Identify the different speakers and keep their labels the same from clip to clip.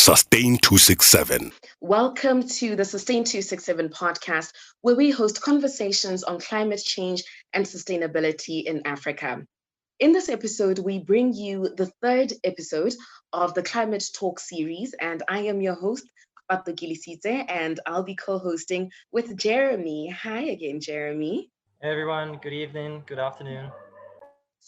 Speaker 1: Sustain267.
Speaker 2: Welcome to the Sustain267 Podcast, where we host conversations on climate change and sustainability in Africa. In this episode, we bring you the third episode of the Climate Talk series, and I am your host, Abdullahi, and I'll be co-hosting with Jeremy. Hi again, Jeremy.
Speaker 3: Hey everyone, good evening, good afternoon.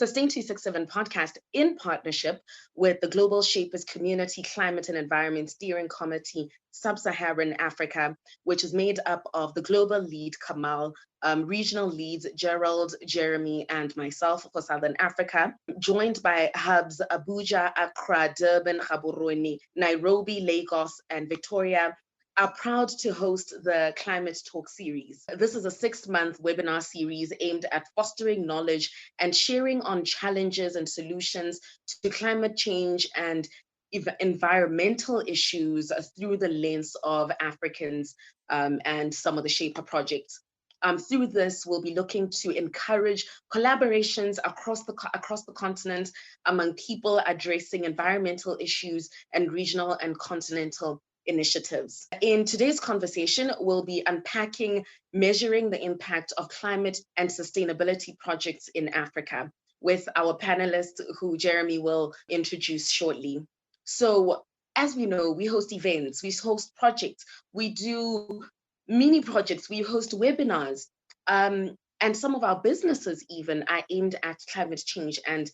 Speaker 2: Sustain267 Podcast in partnership with the Global Shapers Community Climate and Environment Steering Committee, Sub-Saharan Africa, which is made up of the global lead Kamal, regional leads Gerald, Jeremy, and myself for Southern Africa, joined by hubs Abuja, Accra, Durban, Gaborone, Nairobi, Lagos, and Victoria, are proud to host the Climate Talk series. This is a 6-month webinar series aimed at fostering knowledge and sharing on challenges and solutions to climate change and environmental issues through the lens of Africans and some of the Shaper projects. Through this, we'll be looking to encourage collaborations across the continent among people addressing environmental issues and regional and continental initiatives. In today's conversation, we'll be unpacking measuring the impact of climate and sustainability projects in Africa with our panelists who Jeremy will introduce shortly. So, as we know, we host events, we host projects, we do mini projects, we host webinars, and some of our businesses even are aimed at climate change and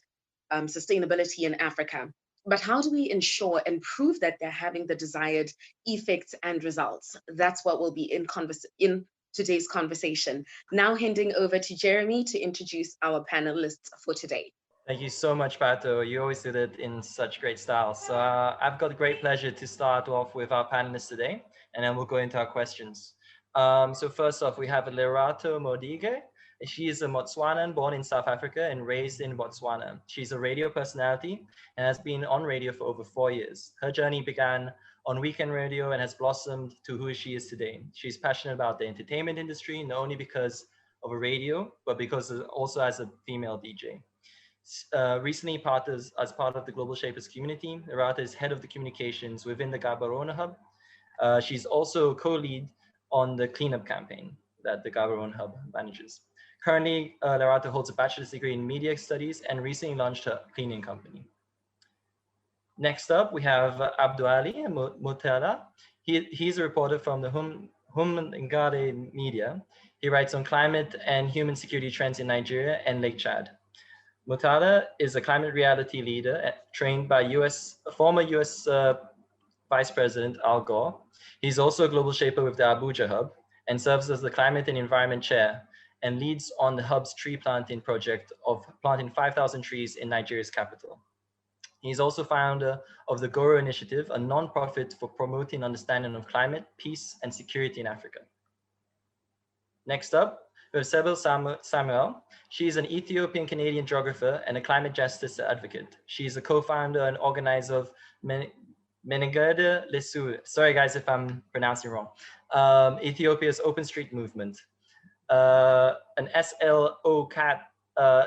Speaker 2: sustainability in Africa. But how do we ensure and prove that they're having the desired effects and results? That's what will be in today's conversation. Now handing over to Jeremy to introduce our panelists for today.
Speaker 3: Thank you so much, Pato. You always did it in such great style. So I've got a great pleasure to start off with our panelists today, and then we'll go into our questions. So first off, we have Lerato Modiega. She is a Botswanan born in South Africa and raised in Botswana. She's a radio personality and has been on radio for over 4 years. Her journey began on weekend radio and has blossomed to who she is today. She's passionate about the entertainment industry, not only because of a radio, but because also as a female DJ. Recently, as part of the Global Shapers community, Lerato is head of the communications within the Gaborone Hub. She's also co-lead on the cleanup campaign that the Gaborone Hub manages. Currently, Lerato holds a bachelor's degree in media studies and recently launched a cleaning company. Next up, we have Abdullahi Murtal. He's a reporter from the Ngare media. He writes on climate and human security trends in Nigeria and Lake Chad. Murtal is a climate reality leader trained by former US Vice President Al Gore. He's also a global shaper with the Abuja Hub and serves as the climate and environment chair and leads on the Hub's tree planting project of planting 5,000 trees in Nigeria's capital. He's also founder of the Goro Initiative, a non-profit for promoting understanding of climate, peace, and security in Africa. Next up, we have Seble Samuel. She's an Ethiopian-Canadian geographer and a climate justice advocate. She's a co-founder and organizer of Modiega Lesu. Sorry guys if I'm pronouncing wrong. Ethiopia's Open Street Movement. An SLO CAT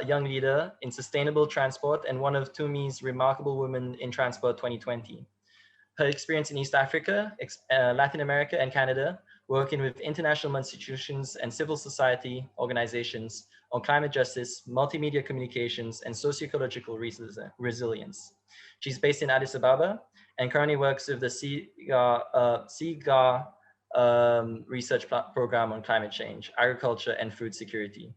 Speaker 3: young leader in sustainable transport and one of TUMI's remarkable women in transport 2020. Her experience in East Africa, Latin America, and Canada, working with international institutions and civil society organizations on climate justice, multimedia communications, and socio-ecological resilience. She's based in Addis Ababa and currently works with the SIGAR research program on climate change, agriculture, and food security.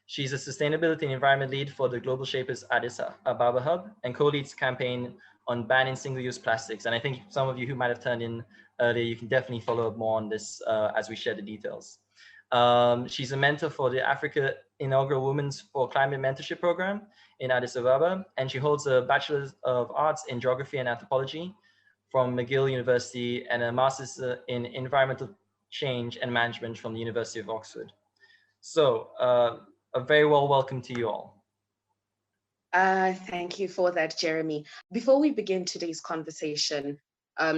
Speaker 3: She's a sustainability and environment lead for the Global Shapers Addis Ababa Hub and co-leads campaign on banning single-use plastics. And I think some of you who might have turned in earlier, you can definitely follow up more on this as we share the details. She's a mentor for the Africa inaugural Women's for Climate Mentorship Program in Addis Ababa, and she holds a Bachelor of Arts in Geography and Anthropology from McGill University and a Master's in Environmental Change and Management from the University of Oxford. So a very well welcome to you all.
Speaker 2: Thank you for that, Jeremy. Before we begin today's conversation,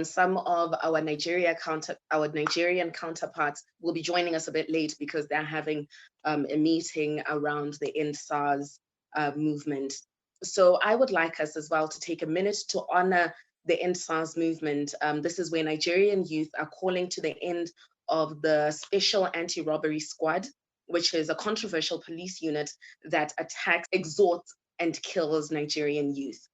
Speaker 2: some of our Nigerian counterparts will be joining us a bit late because they're having a meeting around the EndSARS movement. So I would like us as well to take a minute to honor the End SARS movement. This is where Nigerian youth are calling to the end of the Special Anti-Robbery Squad, which is a controversial police unit that attacks, extorts, and kills Nigerian youth.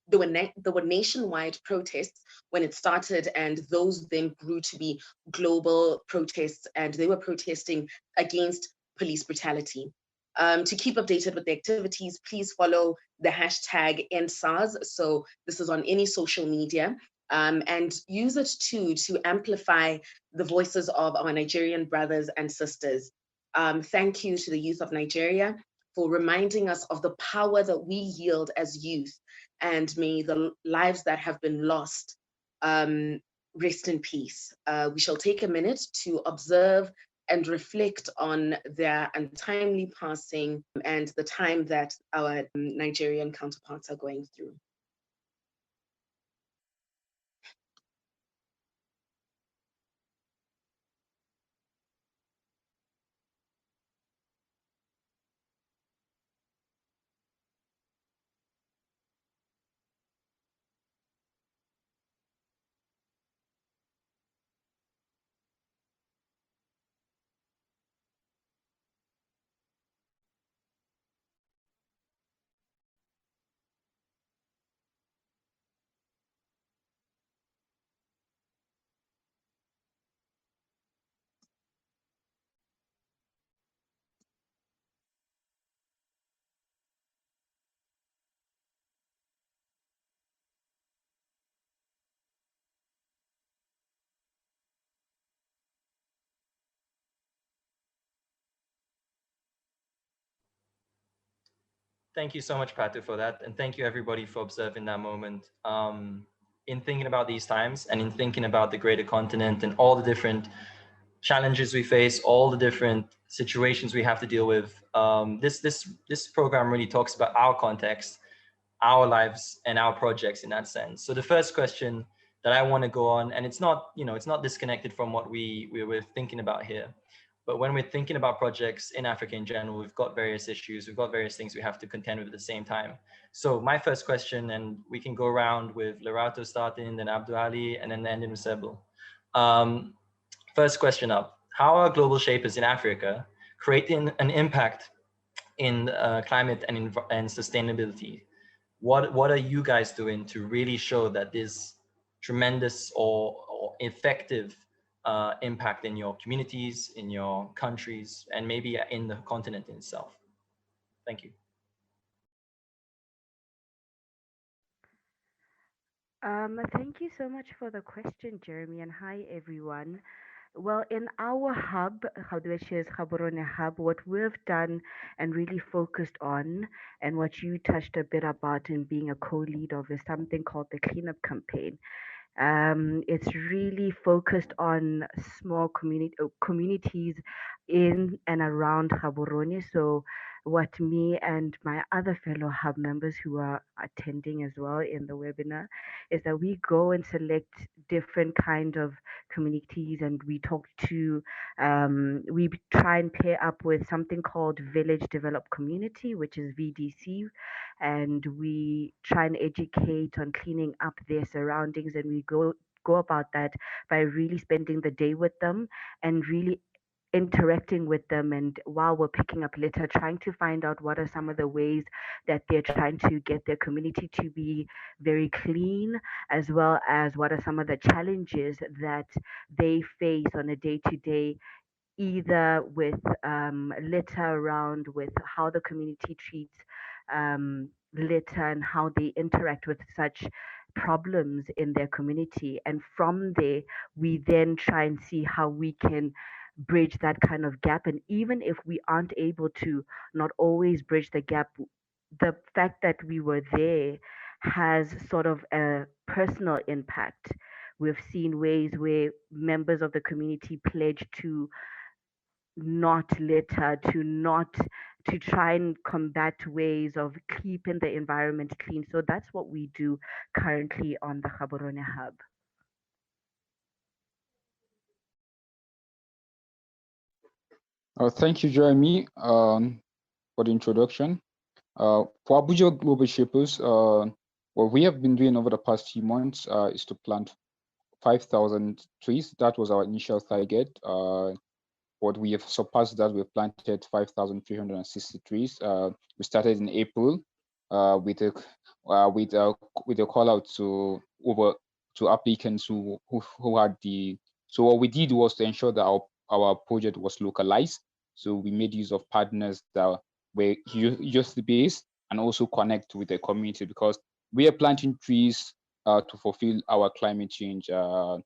Speaker 2: There were nationwide protests when it started, and those then grew to be global protests, and they were protesting against police brutality. To keep updated with the activities, please follow the hashtag EndSARS. So this is on any social media, and use it too to amplify the voices of our Nigerian brothers and sisters. Thank you to the youth of Nigeria for reminding us of the power that we yield as youth, and may the lives that have been lost rest in peace. We shall take a minute to observe and reflect on their untimely passing and the time that our Nigerian counterparts are going through.
Speaker 3: Thank you so much, Patu, for that. And thank you, everybody, for observing that moment. In thinking about these times and in thinking about the greater continent and all the different challenges we face, all the different situations we have to deal with, this program really talks about our context, our lives, and our projects in that sense. So the first question that I want to go on, and it's not, it's not disconnected from what we were thinking about here. But when we're thinking about projects in Africa in general, we've got various issues, we've got various things we have to contend with at the same time. So my first question, and we can go around with Lerato starting, then Abdullahi, and then ending with Seble. First question up, how are global shapers in Africa creating an impact in climate and sustainability? What are you guys doing to really show that this tremendous or effective impact in your communities, in your countries, and maybe in the continent itself? Thank you.
Speaker 1: Thank you so much for the question, Jeremy, and hi, everyone. Well, in our hub, which is Gaborone Hub, what we've done and really focused on, and what you touched a bit about in being a co-lead of, is something called the cleanup campaign. It's really focused on small communities in and around Gaborone. So what me and my other fellow hub members who are attending as well in the webinar is that we go and select different kind of communities, and we talk to we try and pair up with something called Village Developed Community, which is VDC, and we try and educate on cleaning up their surroundings, and we go about that by really spending the day with them and really interacting with them, and while we're picking up litter, trying to find out what are some of the ways that they're trying to get their community to be very clean, as well as what are some of the challenges that they face on a day-to-day, either with litter around, with how the community treats litter and how they interact with such problems in their community. And from there, we then try and see how we can bridge that kind of gap. And even if we aren't able to not always bridge the gap, the fact that we were there has sort of a personal impact. We've seen ways where members of the community pledge to not litter, to try and combat ways of keeping the environment clean. So that's what we do currently on the Gaborone Hub.
Speaker 4: Thank you, Jeremy, for the introduction. For Abuja Global Shapers, What we have been doing over the past few months is to plant 5,000 trees. That was our initial target. But we have surpassed that. We've planted 5,360 trees. We started in April with a with a call out to over to applicants who had the. So what we did was to ensure that our project was localized. So we made use of partners that were just based and also connect with the community, because we are planting trees to fulfill our climate change uh,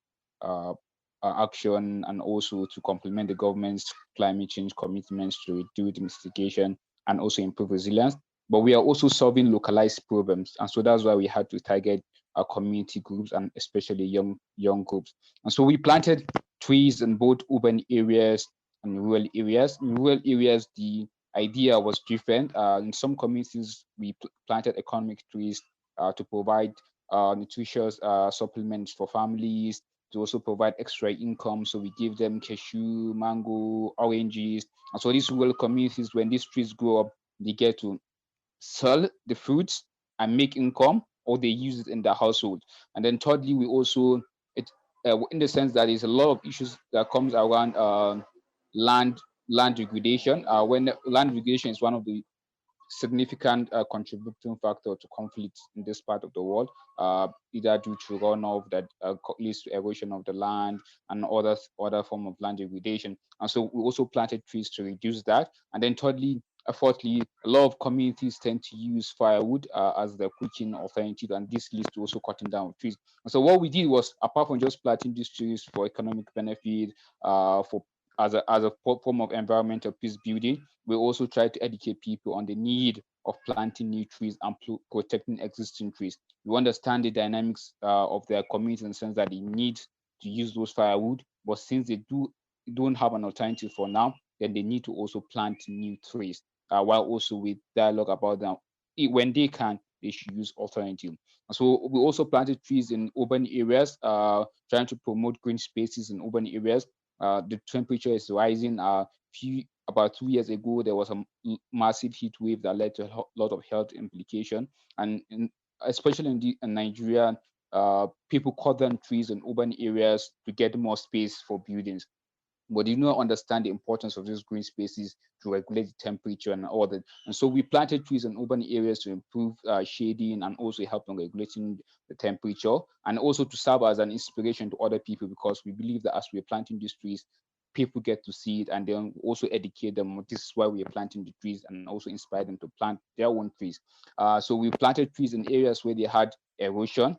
Speaker 4: action, and also to complement the government's climate change commitments to reduce mitigation and also improve resilience. But we are also solving localized problems, and so that's why we had to target our community groups, and especially young groups. And so we planted trees in both urban areas and rural areas. In rural areas, the idea was different. In some communities, we planted economic trees to provide nutritious supplements for families, to also provide extra income. So we give them cashew, mango, oranges. And so these rural communities, when these trees grow up, they get to sell the fruits and make income, or they use it in their household. And then thirdly, we also, it in the sense that there's a lot of issues that comes around land land degradation. When land degradation is one of the significant contributing factor to conflicts in this part of the world, either due to runoff that leads to erosion of the land and other form of land degradation. And so we also planted trees to reduce that. And then fourthly, a lot of communities tend to use firewood as their cooking alternative, and this leads to also cutting down trees. And so what we did was, apart from just planting these trees for economic benefit, for as a form of environmental peace building, we also try to educate people on the need of planting new trees and protecting existing trees. We understand the dynamics of their community, in the sense that they need to use those firewood, but since they don't have an alternative for now, then they need to also plant new trees, while also with dialogue about them. When they can, they should use alternative. And so we also planted trees in urban areas, trying to promote green spaces in urban areas. The temperature is rising. About 2 years ago, there was a massive heat wave that led to a lot of health implication, and especially in Nigeria, people cut down trees in urban areas to get more space for buildings, but they do not understand the importance of these green spaces to regulate the temperature and all that. And so we planted trees in urban areas to improve shading, and also help in regulating the temperature, and also to serve as an inspiration to other people, because we believe that as we're planting these trees, people get to see it, and then also educate them. This is why we are planting the trees, and also inspire them to plant their own trees. So we planted trees in areas where they had erosion,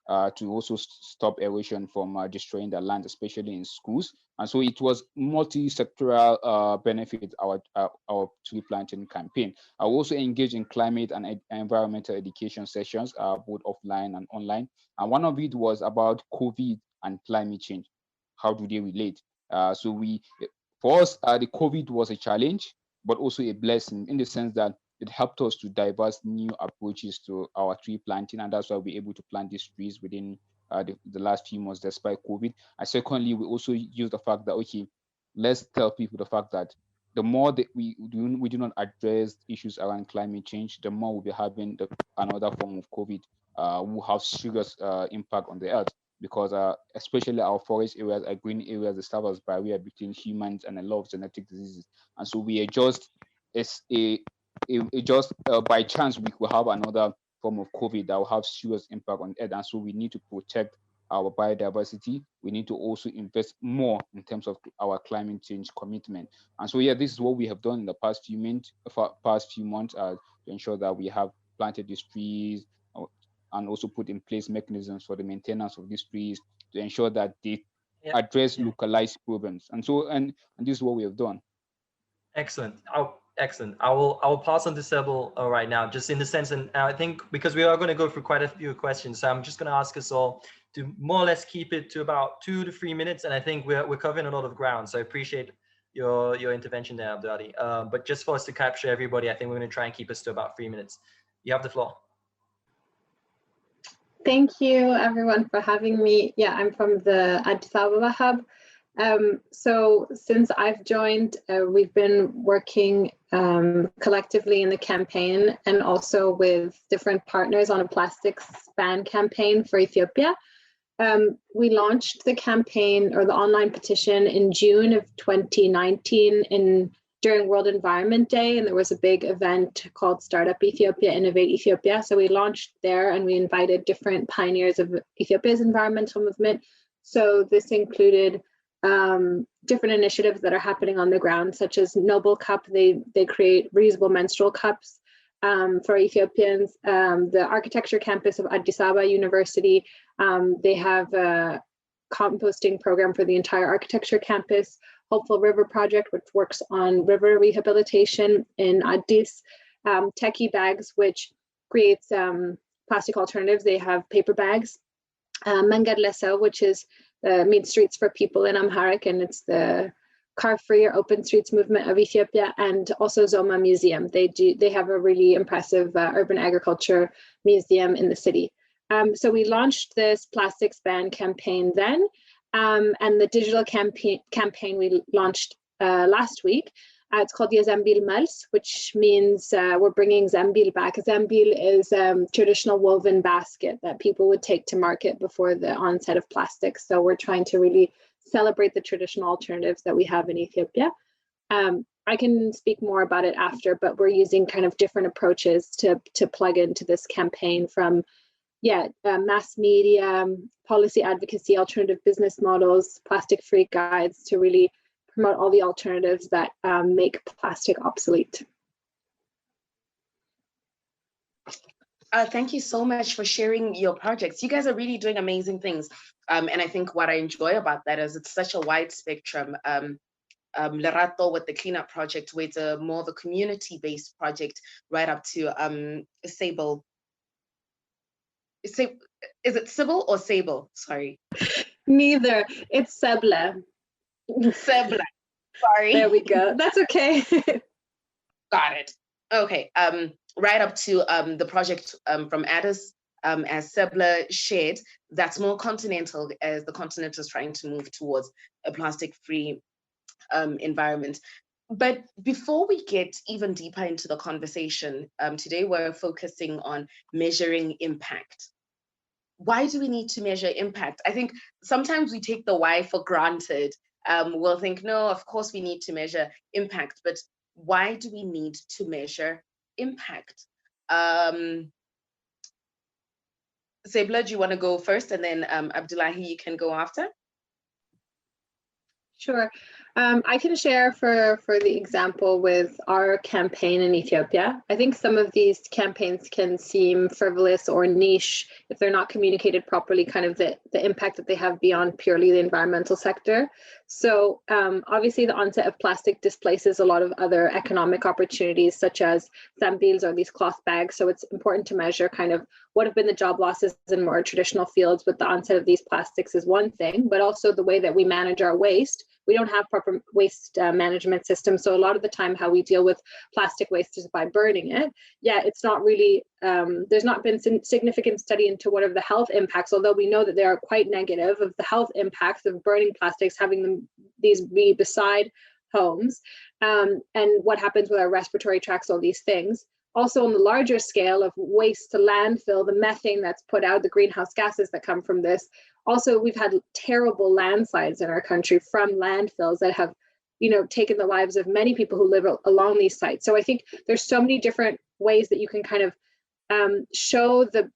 Speaker 4: to also stop erosion from destroying the land, especially in schools. And so it was multi-sectoral benefit, our tree planting campaign. I also engaged in climate and environmental education sessions, both offline and online. And one of it was about COVID and climate change. How do they relate? For us, the COVID was a challenge, but also a blessing, in the sense that it helped us to diverse new approaches to our tree planting, and that's why we're able to plant these trees within the last few months despite COVID. And secondly, we also use the fact that, okay, let's tell people the fact that the more that we do not address issues around climate change, the more we'll be having another form of COVID, will have serious impact on the earth, because especially our forest areas, our green areas, they serve as barrier between humans and a lot of genetic diseases. And so we are just, it's it just by chance we will have another form of COVID that will have serious impact on Earth, and so we need to protect our biodiversity. We need to also invest more in terms of our climate change commitment. And so, yeah, this is what we have done in the past few months, to ensure that we have planted these trees, and also put in place mechanisms for the maintenance of these trees, to ensure that they
Speaker 3: Yeah.
Speaker 4: address localized problems. And so, and this is what we have done.
Speaker 3: Excellent. Excellent. I will pass on to Seble right now, just in the sense, and I think because we are going to go through quite a few questions, so I'm just going to ask us all to more or less keep it to about 2 to 3 minutes, and I think we're covering a lot of ground. So I appreciate your intervention there, Abdullahi. But just for us to capture everybody, I think we're going to try and keep us to about 3 minutes. You have the floor.
Speaker 5: Thank you, everyone, for having me. Yeah, I'm from the Addis Ababa Hub. So since I've joined, we've been working collectively in the campaign and also with different partners on a plastics ban campaign for Ethiopia. We launched the campaign or the online petition in June of 2019 during World Environment Day, and there was a big event called Startup Ethiopia, Innovate Ethiopia. So we launched there and we invited different pioneers of Ethiopia's environmental movement. So this included different initiatives that are happening on the ground, such as Noble Cup. They create reusable menstrual cups for Ethiopians. The architecture campus of Addis Ababa University, they have a composting program for the entire architecture campus. Hopeful River Project, which works on river rehabilitation in Addis. Techie Bags, which creates plastic alternatives. They have paper bags. Mangad Lesa, which is means streets for people in Amharic, and it's the car-free or open streets movement of Ethiopia, and also Zoma Museum. They have a really impressive urban agriculture museum in the city. So we launched this plastics ban campaign then, and the digital campaign we launched last week. It's called the Zambil Mals, which means we're bringing Zambil back. Zambil is traditional woven basket that people would take to market before the onset of plastics. So we're trying to really celebrate the traditional alternatives that we have in Ethiopia. I can speak more about it after, but we're using kind of different approaches to plug into this campaign from, mass media, policy advocacy, alternative business models, plastic-free guides to really promote all the alternatives that make plastic obsolete.
Speaker 2: Thank you so much for sharing your projects. You guys are really doing amazing things. And I think what I enjoy about that is it's such a wide spectrum. Lerato with the cleanup project, where it's more of a community-based project, right up to Seble. Is it Seble or Sable? Sorry.
Speaker 5: Neither. It's Seble.
Speaker 2: Seble. Sorry.
Speaker 5: There we go. That's okay.
Speaker 2: Got it. Okay. Right up to the project from Addis, as Seble shared, that's more continental, as the continent is trying to move towards a plastic-free environment. But before we get even deeper into the conversation, today we're focusing on measuring impact. Why do we need to measure impact? I think sometimes we take the why for granted. We'll think, no, of course we need to measure impact, but why do we need to measure impact? Seble, do you want to go first, and then Abdullahi, you can go after?
Speaker 5: Sure. I can share for the example with our campaign in Ethiopia. I think some of these campaigns can seem frivolous or niche if they're not communicated properly, kind of the impact that they have beyond purely the environmental sector. So obviously the onset of plastic displaces a lot of other economic opportunities, such as zambils or these cloth bags. So it's important to measure kind of what have been the job losses in more traditional fields with the onset of these plastics is one thing, but also the way that we manage our waste. We don't have proper waste management systems. So a lot of the time how we deal with plastic waste is by burning it. Yeah, it's not really, there's not been significant study into what are the health impacts, although we know that they are quite negative of the health impacts of burning plastics, having these be beside homes, and what happens with our respiratory tracts, all these things. Also on the larger scale of waste to landfill, the methane that's put out, the greenhouse gases that come from this. Also, we've had terrible landslides in our country from landfills that have, taken the lives of many people who live along these sites. So I think there's so many different ways that you can kind of show the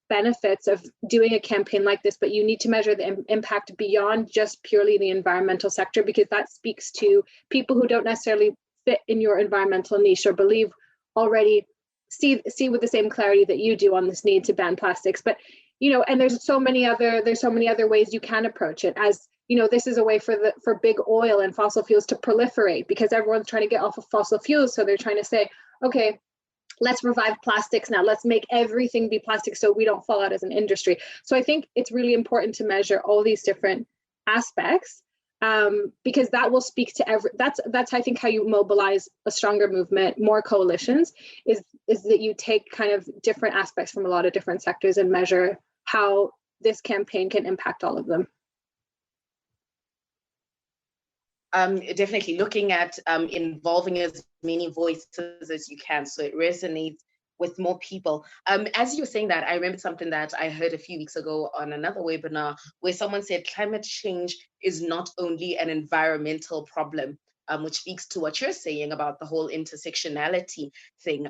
Speaker 5: benefits of doing a campaign like this, but you need to measure the impact beyond just purely the environmental sector, because that speaks to people who don't necessarily fit in your environmental niche or believe already see with the same clarity that you do on this need to ban plastics. But and there's so many other ways you can approach it. As this is a way for big oil and fossil fuels to proliferate, because everyone's trying to get off of fossil fuels. So they're trying to say, okay, let's revive plastics now. Let's make everything be plastic so we don't fall out as an industry. So I think it's really important to measure all these different aspects, because that will speak to that's I think how you mobilize a stronger movement, more coalitions, is that you take kind of different aspects from a lot of different sectors and measure how this campaign can impact all of them.
Speaker 2: Definitely looking at involving as many voices as you can so it resonates with more people. As you were saying that, I remembered something that I heard a few weeks ago on another webinar where someone said climate change is not only an environmental problem, which speaks to what you're saying about the whole intersectionality thing.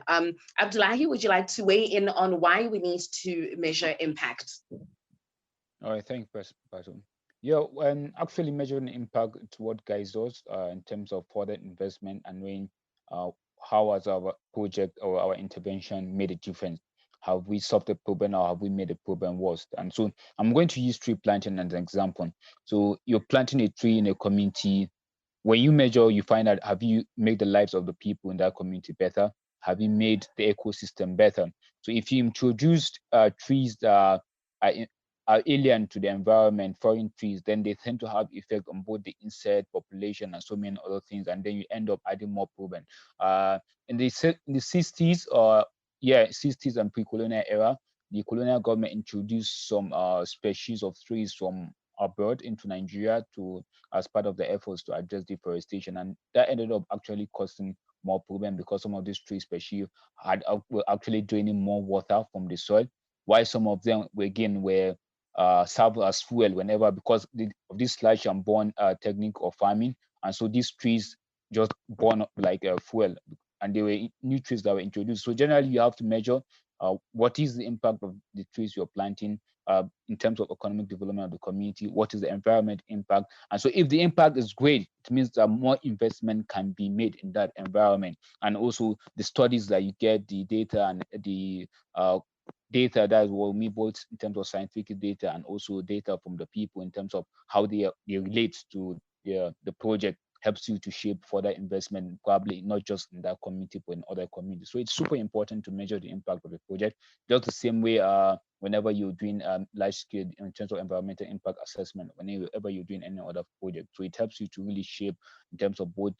Speaker 2: Abdullahi, would you like to weigh in on why we need to measure impact?
Speaker 4: All right, thank you, Patron. Yeah, when actually measuring impact, it's what guides us in terms of further investment and knowing uh, how has our project or our intervention made a difference. Have we solved the problem or have we made the problem worse? And so I'm going to use tree planting as an example. So you're planting a tree in a community. When you measure, you find out, have you made the lives of the people in that community better? Have you made the ecosystem better? So if you introduced trees that are are alien to the environment, foreign trees, then they tend to have effect on both the insect population and so many other things, and then you end up adding more problem. In the 60s, or 60s and pre-colonial era, the colonial government introduced some species of trees from abroad into Nigeria to as part of the efforts to address deforestation, and that ended up actually causing more problem because some of these tree species were actually draining more water from the soil, while some of them again were serve as fuel whenever because of this slash and burn technique of farming, and so these trees just burn up like fuel, and they were new trees that were introduced. So generally, you have to measure what is the impact of the trees you're planting in terms of economic development of the community, what is the environment impact. And so if the impact is great, it means that more investment can be made in that environment. And also the studies that you get, the data and the data that will be both in terms of scientific data and also data from the people in terms of how they relate to the project helps you to shape further investment, probably not just in that community, but in other communities. So it's super important to measure the impact of the project, just the same way whenever you're doing large scale in terms of environmental impact assessment, whenever you're doing any other project. So it helps you to really shape in terms of both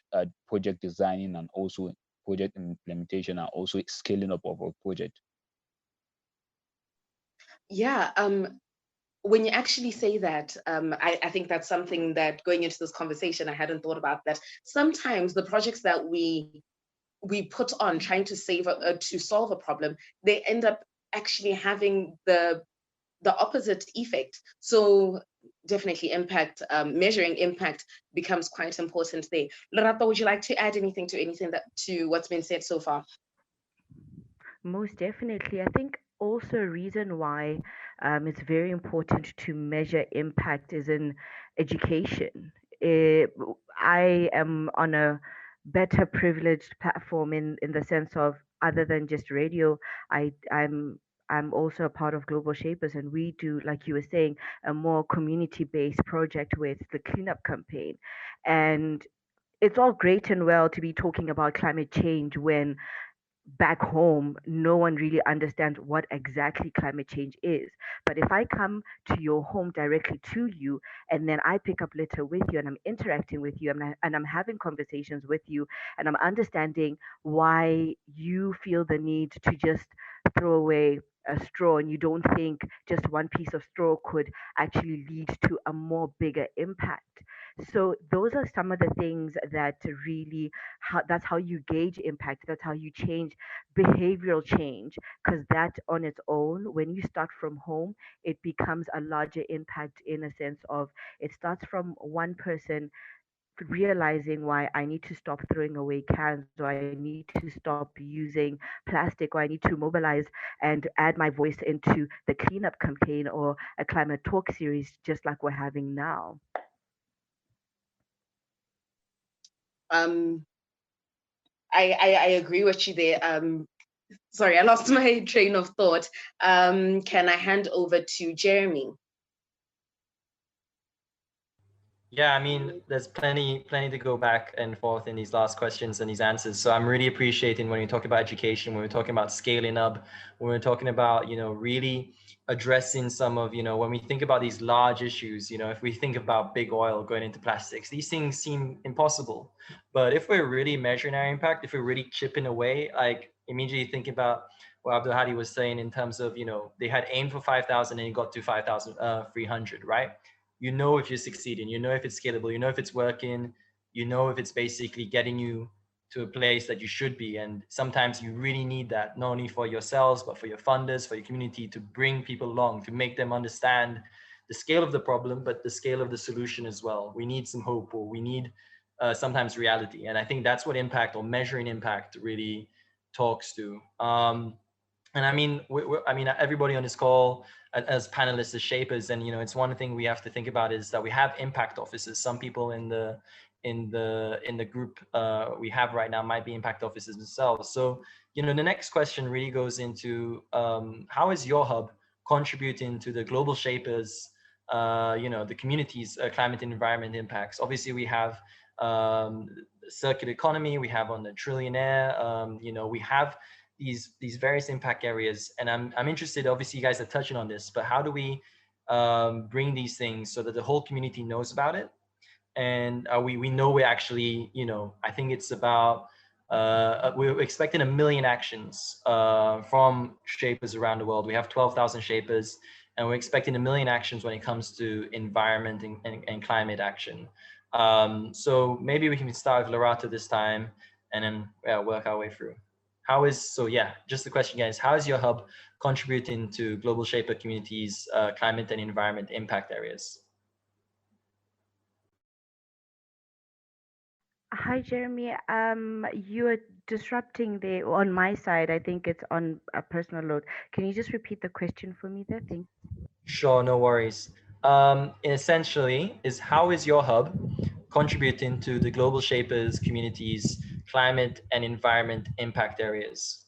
Speaker 4: project designing and also project implementation and also scaling up of a project.
Speaker 2: Yeah, when you actually say that, I think that's something that going into this conversation, I hadn't thought about that. Sometimes the projects that we put on trying to to solve a problem, they end up actually having the opposite effect. So definitely impact, measuring impact becomes quite important there. Lerato, would you like to add anything to what's been said so far?
Speaker 1: Most definitely. I think also a reason why it's very important to measure impact is in education. I am on a better privileged platform in the sense of other than just radio. I'm also a part of Global Shapers, and we do, like you were saying, a more community-based project with the cleanup campaign. And it's all great and well to be talking about climate change when back home, no one really understands what exactly climate change is. But if I come to your home directly to you, and then I pick up litter with you, and I'm interacting with you, and I'm having conversations with you, and I'm understanding why you feel the need to just throw away a straw, and you don't think just one piece of straw could actually lead to a more bigger impact. So those are some of the things that really, that's how you gauge impact. That's how you change behavioral change, because that on its own, when you start from home, it becomes a larger impact in a sense of it starts from one person realizing why I need to stop throwing away cans, or I need to stop using plastic, or I need to mobilize and add my voice into the cleanup campaign or a climate talk series, just like we're having now.
Speaker 2: Um, I agree with you there. Sorry, I lost my train of thought. Can I hand over to Jeremy?
Speaker 3: Yeah, I mean, there's plenty to go back and forth in these last questions and these answers. So I'm really appreciating when we talk about education, when we're talking about scaling up, when we're talking about, really addressing some of, when we think about these large issues, if we think about big oil going into plastics, these things seem impossible. But if we're really measuring our impact, if we're really chipping away, like immediately thinking about what Abdul was saying in terms of, they had aimed for 5,000 and it got to 5,300, right? If you're succeeding, if it's scalable, if it's working, you know if it's basically getting you to a place that you should be. And sometimes you really need that, not only for yourselves, but for your funders, for your community, to bring people along, to make them understand the scale of the problem, but the scale of the solution as well. We need some hope, or we need sometimes reality. And I think that's what impact, or measuring impact, really talks to. And I mean, I mean, everybody on this call as panelists, as shapers, and it's one thing we have to think about is that we have impact officers. Some people in the group we have right now might be impact officers themselves. So the next question really goes into how is your hub contributing to the global shapers, the community's climate and environment impacts? Obviously, we have circular economy, we have on the trillionaire, we have these various impact areas, and I'm interested. Obviously, you guys are touching on this, but how do we bring these things so that the whole community knows about it, and we know we're actually, I think it's about we're expecting 1 million actions from shapers around the world. We have 12,000 shapers, and we're expecting 1 million actions when it comes to environment and climate action. So maybe we can start with Lerato this time, and then work our way through. Just the question, guys, how is your hub contributing to global shaper communities, climate and environment impact areas?
Speaker 1: Hi, Jeremy. You're disrupting there on my side. I think it's on a personal note. Can you just repeat the question for me there? Thanks.
Speaker 3: Sure, no worries. Essentially, how is your hub contributing to the global shapers communities, climate and environment impact areas?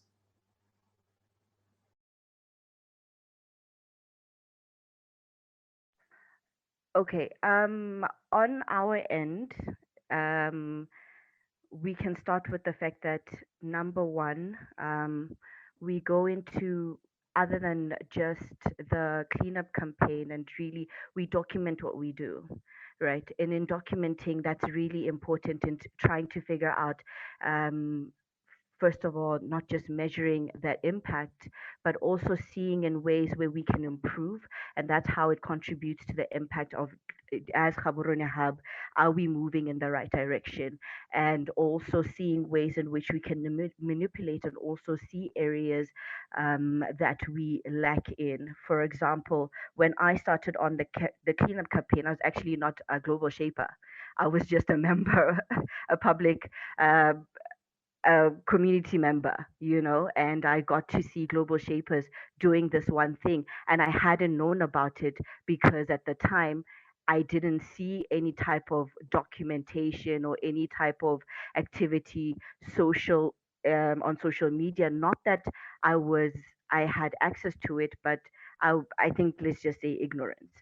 Speaker 1: Okay. On our end, we can start with the fact that number one, we go into, other than just the cleanup campaign, and really we document what we do, right? And in documenting, that's really important in trying to figure out, first of all, not just measuring that impact, but also seeing in ways where we can improve. And that's how it contributes to the impact of, as Gaborone Hub, are we moving in the right direction? And also seeing ways in which we can manipulate and also see areas that we lack in. For example, when I started on the cleanup campaign, I was actually not a global shaper. I was just a member, a public a community member, and I got to see global shapers doing this one thing. And I hadn't known about it because at the time I didn't see any type of documentation or any type of activity on social media. Not that I had access to it, but I think let's just say ignorance.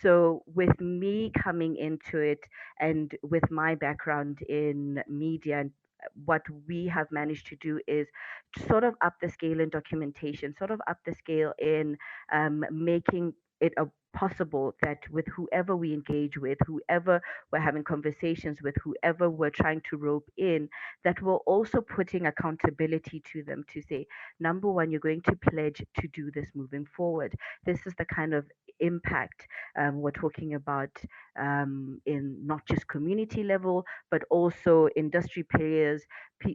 Speaker 1: So with me coming into it, and with my background in media, and what we have managed to do is sort of up the scale in documentation, sort of up the scale in making it possible that with whoever we engage with, whoever we're having conversations with, whoever we're trying to rope in, that we're also putting accountability to them to say, number one, you're going to pledge to do this moving forward. This is the kind of impact we're talking about, in not just community level, but also industry players,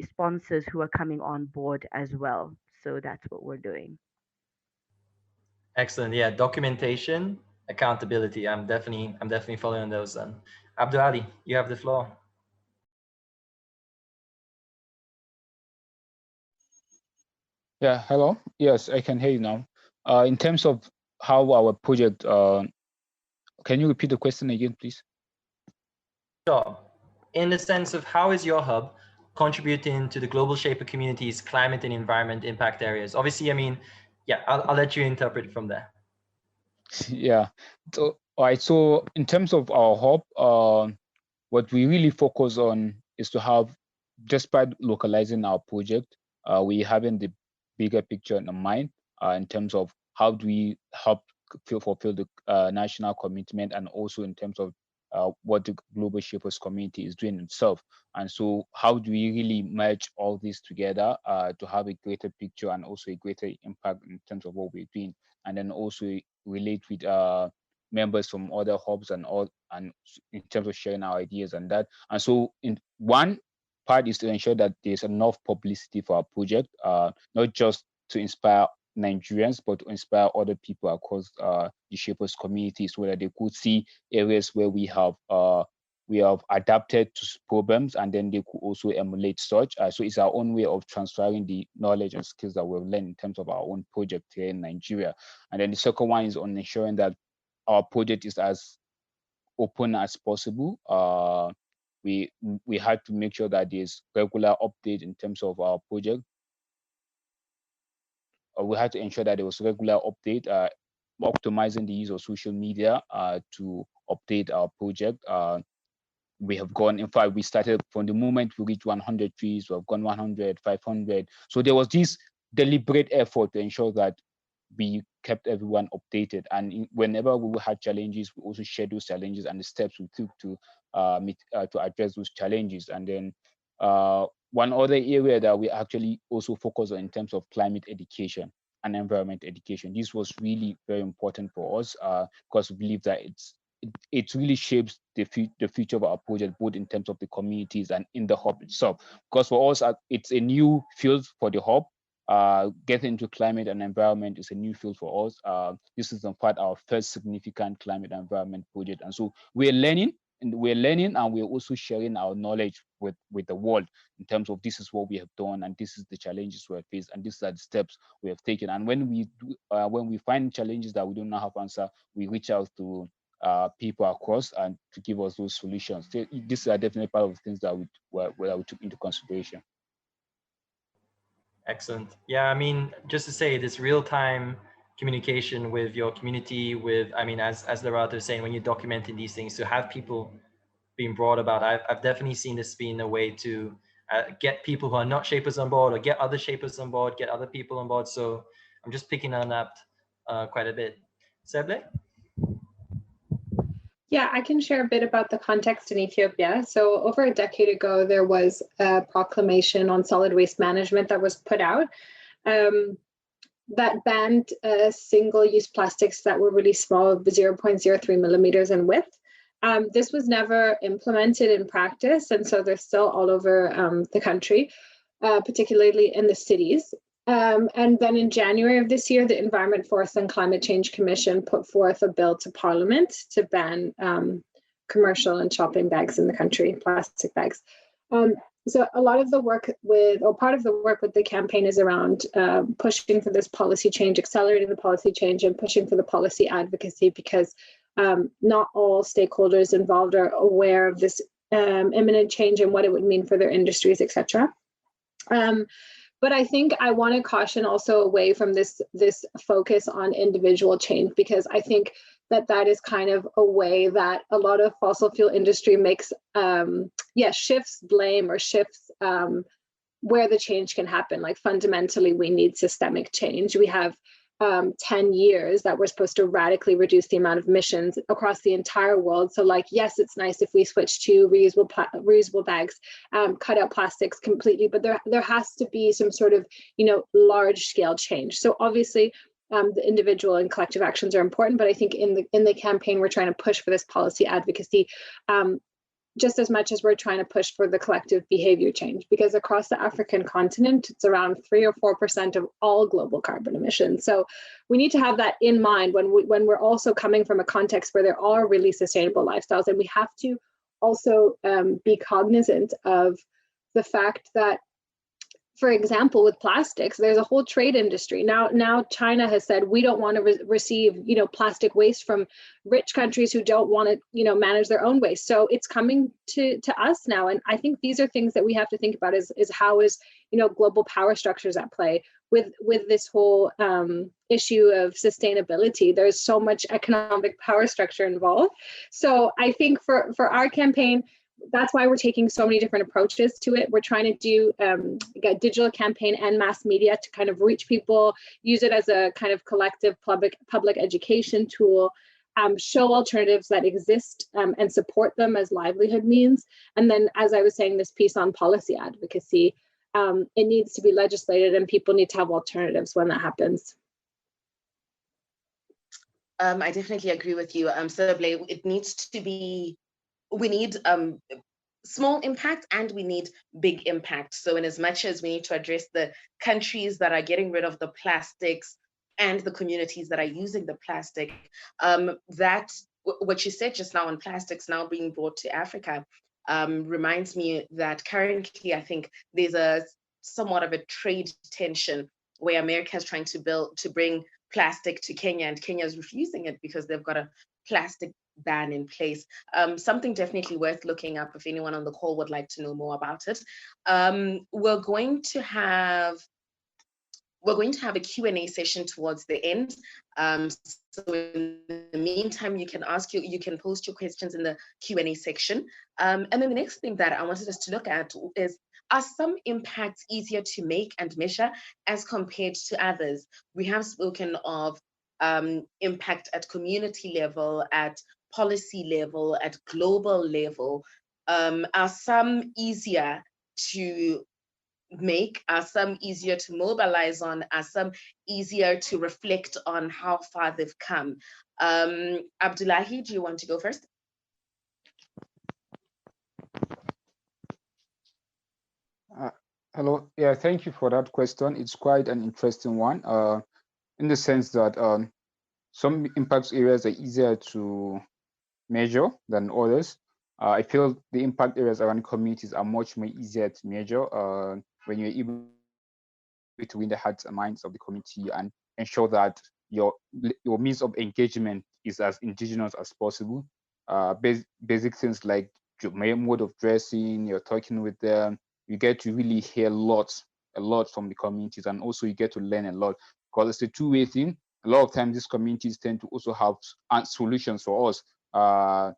Speaker 1: sponsors who are coming on board as well. So that's what we're doing.
Speaker 3: Excellent. Yeah, documentation, accountability. I'm definitely following those. Abdullahi, you have the floor.
Speaker 4: Yeah, hello. Yes, I can hear you now. In terms of how our project, can you repeat the question again, please?
Speaker 3: Sure. In the sense of how is your hub contributing to the global shaper community's climate and environment impact areas? Obviously, I mean, yeah, I'll let you interpret from there.
Speaker 4: Yeah. So, all right. So in terms of our hub, what we really focus on is to have, just by localizing our project, we having the bigger picture in mind, in terms of how do we help fulfill the national commitment, and also in terms of what the global shapers community is doing itself. And so how do we really merge all this together to have a greater picture and also a greater impact in terms of what we're doing, and then also relate with members from other hubs and in terms of sharing our ideas and that. And so in one part is to ensure that there's enough publicity for our project, not just to inspire Nigerians, but to inspire other people across the Shapers community, so that they could see areas where we have adapted to problems, and then they could also emulate such. So it's our own way of transferring the knowledge and skills that we've learned in terms of our own project here in Nigeria. And then the second one is on ensuring that our project is as open as possible. We had to make sure that there's regular update in terms of our project. We had to ensure that there was regular update, optimizing the use of social media to update our project. We have gone, in fact, we started from the moment we reached 100 trees, we have gone 100, 500. So there was this deliberate effort to ensure that we kept everyone updated. And whenever we had challenges, we also shared those challenges and the steps we took to address those challenges. And then one other area that we actually also focus on in terms of climate education and environment education. This was really very important for us because we believe that it really shapes the future of our project, both in terms of the communities and in the hub itself. Because for us, it's a new field for the hub. Getting into climate and environment is a new field for us. This is in fact our first significant climate and environment project. And so we're learning and we're also sharing our knowledge with the world in terms of this is what we have done and this is the challenges we have faced and these are the steps we have taken. And when we find challenges that we don't know how to answer, we reach out to people across and to give us those solutions. So these are definitely part of the things that we took into consideration.
Speaker 3: Excellent. Yeah, I mean, just to say, this real-time communication with your community, as Lerato is saying, when you're documenting these things, to have people being brought about, I've definitely seen this being a way to get people who are not shapers on board, or get other shapers on board, get other people on board. So I'm just picking on that quite a bit. Seble?
Speaker 5: Yeah, I can share a bit about the context in Ethiopia. So over a decade ago, there was a proclamation on solid waste management that was put out that banned single-use plastics that were really small, 0.03 millimeters in width. This was never implemented in practice, and so they're still all over the country, particularly in the cities. And then in January of this year, the Environment, Forest and Climate Change Commission put forth a bill to Parliament to ban commercial and shopping bags in the country, plastic bags. So a lot of the work part of the work with the campaign is around pushing for this policy change, accelerating the policy change and pushing for the policy advocacy, because not all stakeholders involved are aware of this imminent change and what it would mean for their industries, etc. But I think I want to caution also away from this focus on individual change, because I think that is kind of a way that a lot of fossil fuel industry makes, shifts blame or shifts where the change can happen. Like fundamentally, we need systemic change. We have 10 years that we're supposed to radically reduce the amount of emissions across the entire world. So like, yes, it's nice if we switch to reusable bags, cut out plastics completely, but there has to be some sort of, large scale change. So obviously the individual and collective actions are important, but I think in the campaign, we're trying to push for this policy advocacy just as much as we're trying to push for the collective behavior change, because across the African continent, it's around 3 or 4% of all global carbon emissions. So we need to have that in mind when we're also coming from a context where there are really sustainable lifestyles, and we have to also be cognizant of the fact that, for example, with plastics, there's a whole trade industry. Now China has said, we don't want to receive, plastic waste from rich countries who don't want to, manage their own waste. So it's coming to us now. And I think these are things that we have to think about is how is, global power structures at play with this whole issue of sustainability. There's so much economic power structure involved. So I think for our campaign, that's why we're taking so many different approaches to it. We're trying to do a digital campaign and mass media to kind of reach people, use it as a kind of collective public education tool, show alternatives that exist and support them as livelihood means. And then, as I was saying, this piece on policy advocacy, it needs to be legislated and people need to have alternatives when that happens.
Speaker 2: I definitely agree with you, Seble. It needs to be, we need small impact and we need big impact. So in as much as we need to address the countries that are getting rid of the plastics and the communities that are using the plastic, that what you said just now on plastics now being brought to Africa reminds me that currently I think there's a somewhat of a trade tension where America is trying to bring plastic to Kenya, and Kenya is refusing it because they've got a plastic ban in place. Something definitely worth looking up if anyone on the call would like to know more about it. We're going to have a Q&A session towards the end. So in the meantime, you can post your questions in the Q&A section. And then the next thing that I wanted us to look at is, are some impacts easier to make and measure as compared to others? We have spoken of impact at community level, at policy level, at global level. Are some easier to make? Are some easier to mobilize on? Are some easier to reflect on how far they've come? Abdullahi, do you want to go first?
Speaker 4: Hello. Yeah, thank you for that question. It's quite an interesting one, in the sense that some impact areas are easier to measure than others. I feel the impact areas around communities are much more easier to measure when you're able to win the hearts and minds of the community and ensure that your means of engagement is as indigenous as possible. Basic things like your mode of dressing, you're talking with them, you get to really hear a lot from the communities, and also you get to learn a lot because it's a two-way thing. A lot of times these communities tend to also have solutions for us, uh,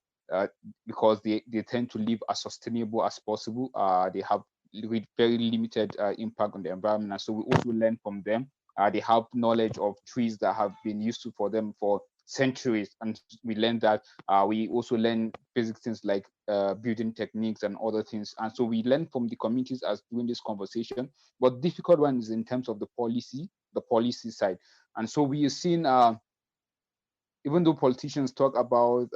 Speaker 4: because they tend to live as sustainable as possible. They have with very limited impact on the environment, and so we also learn from them. They have knowledge of trees that have been useful for them for centuries, and we learn that. We also learn basic things like building techniques and other things, and so we learn from the communities as doing this conversation. But difficult one is in terms of the policy side, and so we have seen. Even though politicians talk about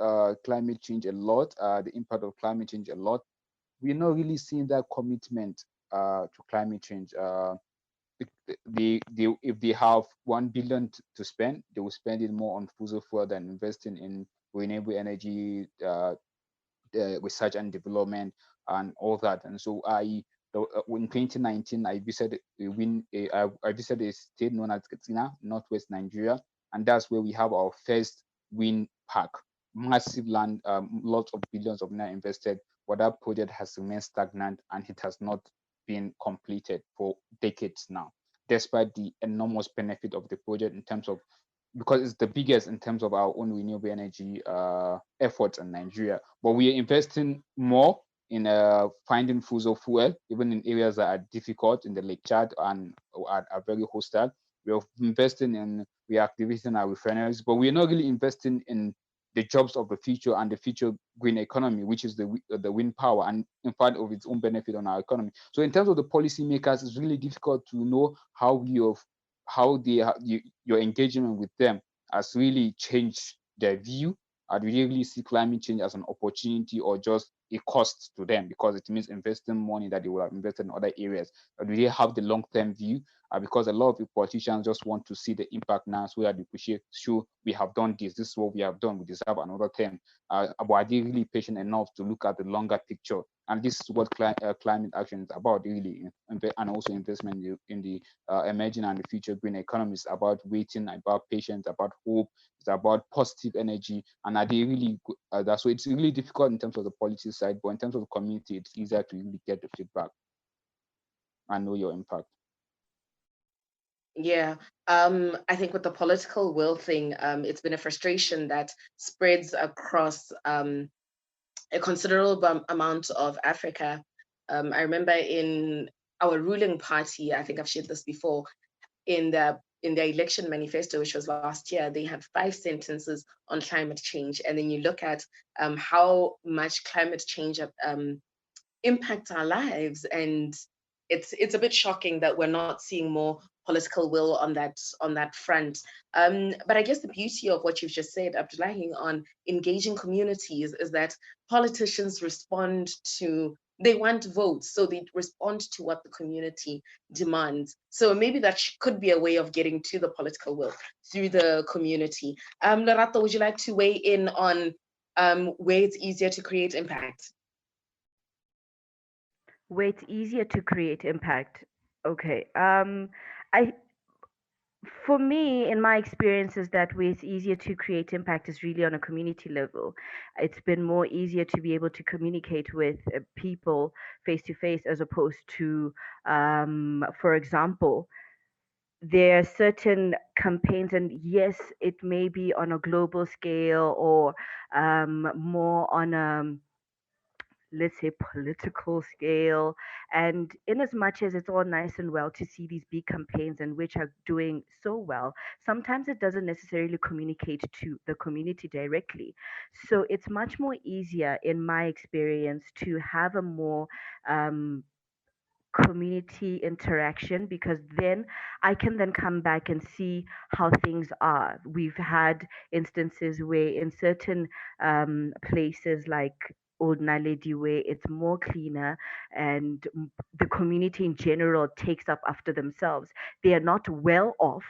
Speaker 4: climate change a lot, the impact of climate change a lot, we're not really seeing that commitment to climate change. If they have 1 billion to spend, they will spend it more on fossil fuel than investing in renewable energy, research and development, and all that. And so in 2019, I visited I visited a state known as Katsina, northwest Nigeria, and that's where we have our first wind park. Massive land, lots of billions of naira invested, but that project has remained stagnant and it has not been completed for decades now, despite the enormous benefit of the project in terms of, because it's the biggest in terms of our own renewable energy efforts in Nigeria. But we are investing more in finding fossil fuel, even in areas that are difficult in the Lake Chad and are very hostile. We are investing in reactivating our refineries, but we're not really investing in the jobs of the future and the future green economy, which is the wind power, and in fact of its own benefit on our economy. So in terms of the policymakers, it's really difficult to know how your engagement with them has really changed their view. Do you really see climate change as an opportunity or just a cost to them because it means investing money that they would have invested in other areas? Or do they have the long-term view? Because a lot of the politicians just want to see the impact now, so that they push sure we have done this is what we have done, we deserve another term. But are they really patient enough to look at the longer picture? And this is what climate action is about, really, and also investment in the emerging and the future green economies, about waiting, about patience, about hope. It's about positive energy, and are they really that? So it's really difficult in terms of the policy side, but in terms of the community, it's easier to really get the feedback and know your impact.
Speaker 2: Yeah, I think with the political will thing, it's been a frustration that spreads across a considerable amount of Africa. I remember in our ruling party, I think I've shared this before, in their election manifesto, which was last year, they had 5 sentences on climate change. And then you look at how much climate change impacts our lives, and it's a bit shocking that we're not seeing more political will on that front. But I guess the beauty of what you've just said, Abdullahi, on engaging communities is that politicians they want votes, so they respond to what the community demands. So maybe that could be a way of getting to the political will through the community. Lerato, would you like to weigh in on where it's easier to create impact?
Speaker 1: Where it's easier to create impact. Okay. I For me, in my experience, is that where it's easier to create impact is really on a community level. It's been more easier to be able to communicate with people face to face as opposed to, for example, there are certain campaigns, and yes, it may be on a global scale or more on a, let's say, political scale. And in as much as it's all nice and well to see these big campaigns and which are doing so well, sometimes it doesn't necessarily communicate to the community directly. So it's much more easier, in my experience, to have a more community interaction, because then I can then come back and see how things are. We've had instances where in certain places like Old Naledi, where it's more cleaner and the community in general takes up after themselves. They are not a well off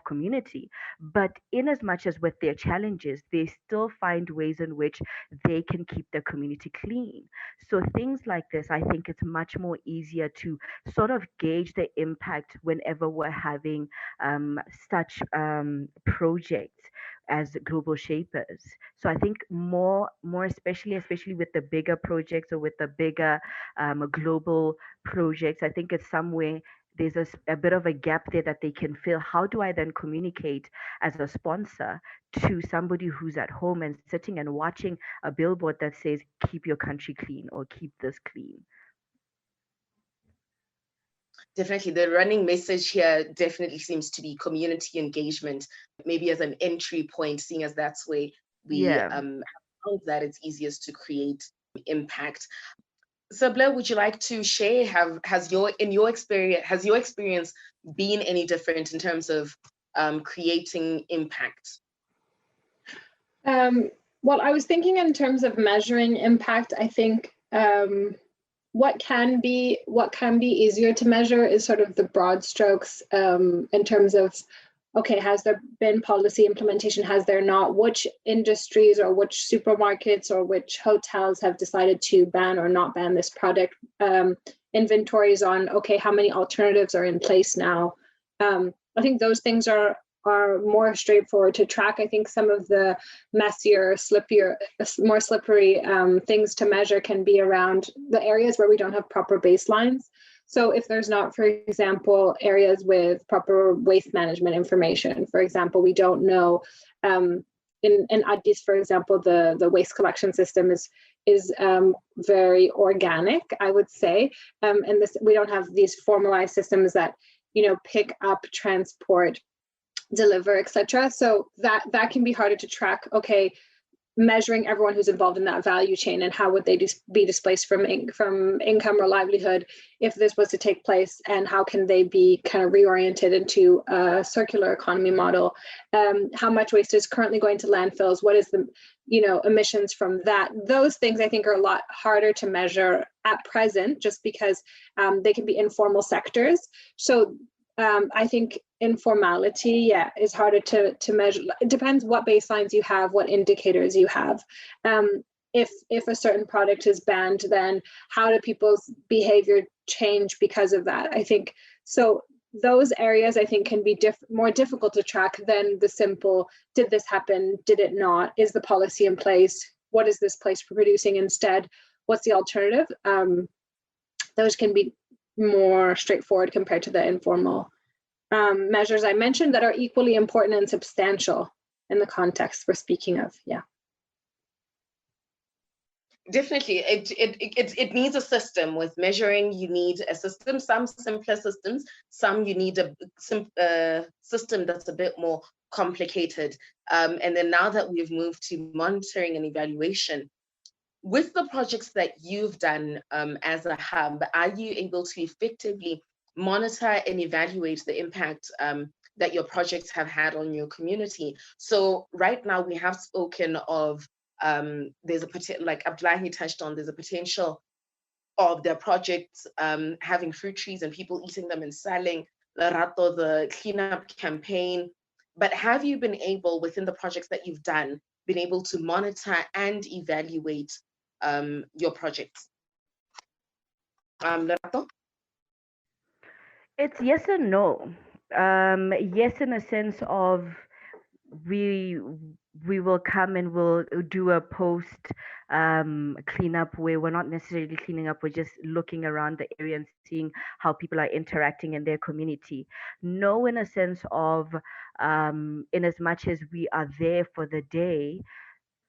Speaker 1: community, but in as much as with their challenges, they still find ways in which they can keep their community clean. So things like this, I think it's much more easier to sort of gauge the impact whenever we're having such projects as global shapers. So I think more especially with the bigger projects or with the bigger global projects, I think it's somewhere there's a bit of a gap there that they can fill. How do I then communicate as a sponsor to somebody who's at home and sitting and watching a billboard that says keep your country clean or keep this clean?
Speaker 2: Definitely, the running message here definitely seems to be community engagement, maybe as an entry point, seeing as that's where we
Speaker 1: Yeah.
Speaker 2: found that it's easiest to create impact. Seble, would you like to share? Has your experience been any different in terms of creating impact?
Speaker 5: Well, I was thinking in terms of measuring impact. I think what can be easier to measure is sort of the broad strokes in terms of, okay, has there been policy implementation? Has there not? Which industries or which supermarkets or which hotels have decided to ban or not ban this product? Inventories on, okay, how many alternatives are in place now? I think those things are more straightforward to track. I think some of the messier, more slippery things to measure can be around the areas where we don't have proper baselines. So if there's not, for example, areas with proper waste management information, for example, we don't know, in Addis, for example, the waste collection system is very organic, I would say. And we don't have these formalized systems that, pick up, transport, deliver, etc. So that can be harder to track. Okay, measuring everyone who's involved in that value chain and how would they be displaced from income or livelihood if this was to take place, and how can they be kind of reoriented into a circular economy model? How much waste is currently going to landfills? What is the emissions from that? Those things I think are a lot harder to measure at present, just because they can be informal sectors. So I think informality, is harder to measure. It depends what baselines you have, what indicators you have. If a certain product is banned, then how do people's behavior change because of that? I think so. Those areas I think can be more difficult to track than the simple, did this happen? Did it not? Is the policy in place? What is this place producing instead? What's the alternative? Those can be more straightforward compared to the informal measures I mentioned that are equally important and substantial in the context we're speaking of. Yeah.
Speaker 2: Definitely, it needs a system. With measuring, you need a system. Some simpler systems, some you need a system that's a bit more complicated. And then now that we've moved to monitoring and evaluation, with the projects that you've done as a hub, are you able to effectively monitor and evaluate the impact that your projects have had on your community. So right now we have spoken of there's a potential, like Abdullahi touched on, there's a potential of their projects having fruit trees and people eating them and selling. Lerato, the cleanup campaign. But have you been able, within the projects that you've done, been able to monitor and evaluate your projects? Lerato?
Speaker 1: It's yes and no. Yes, in a sense of we we will come and we'll do a post cleanup where we're not necessarily cleaning up, we're just looking around the area and seeing how people are interacting in their community. No, in a sense of in as much as we are there for the day,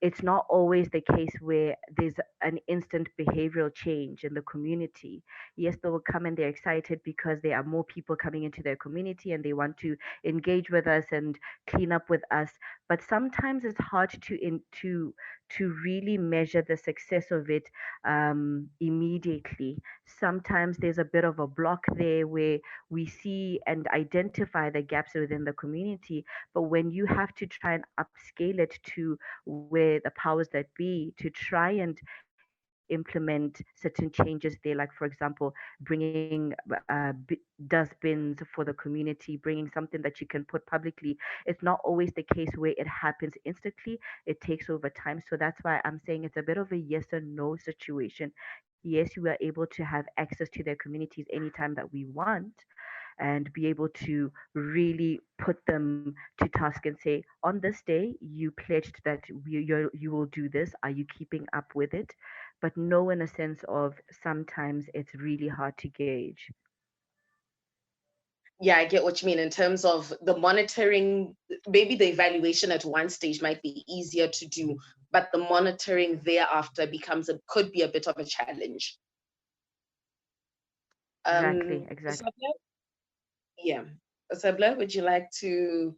Speaker 1: it's not always the case where there's an instant behavioral change in the community. Yes, they will come and they're excited because there are more people coming into their community and they want to engage with us and clean up with us. But sometimes it's hard to really measure the success of it immediately. Sometimes there's a bit of a block there where we see and identify the gaps within the community. But when you have to try and upscale it to where the powers that be to try and implement certain changes there, like for example bringing dustbins for the community, bringing something that you can put publicly, it's not always the case where it happens instantly. It takes over time. So that's why I'm saying it's a bit of a yes or no situation. Yes, we are able to have access to their communities anytime that we want and be able to really put them to task and say, on this day, you pledged that you will do this. Are you keeping up with it? But no, in a sense of sometimes it's really hard to gauge.
Speaker 2: Yeah, I get what you mean in terms of the monitoring. Maybe the evaluation at one stage might be easier to do, but the monitoring thereafter could be a bit of a challenge.
Speaker 1: Exactly.
Speaker 2: Seble? Yeah. Seble, would you like to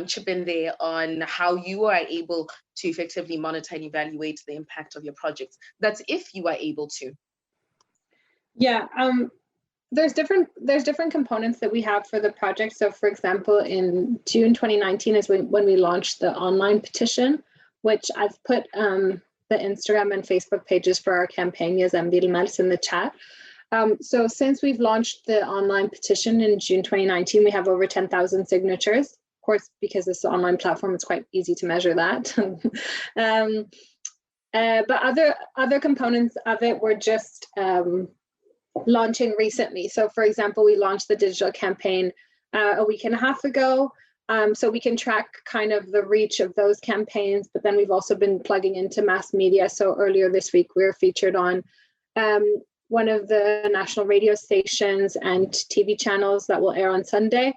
Speaker 2: chip in there on how you are able to effectively monitor and evaluate the impact of your projects? That's if you are able to.
Speaker 5: Yeah, there's different components that we have for the project. So for example, in June 2019 is when we launched the online petition, which I've put the Instagram and Facebook pages for our campaign Yazambil in the chat. So since we've launched the online petition in June 2019, we have over 10,000 signatures. Of course, because it's an online platform, it's quite easy to measure that. But other components of it were just launching recently. So for example, we launched the digital campaign a week and a half ago. So we can track kind of the reach of those campaigns, but then we've also been plugging into mass media. So earlier this week, we were featured on one of the national radio stations and TV channels that will air on Sunday.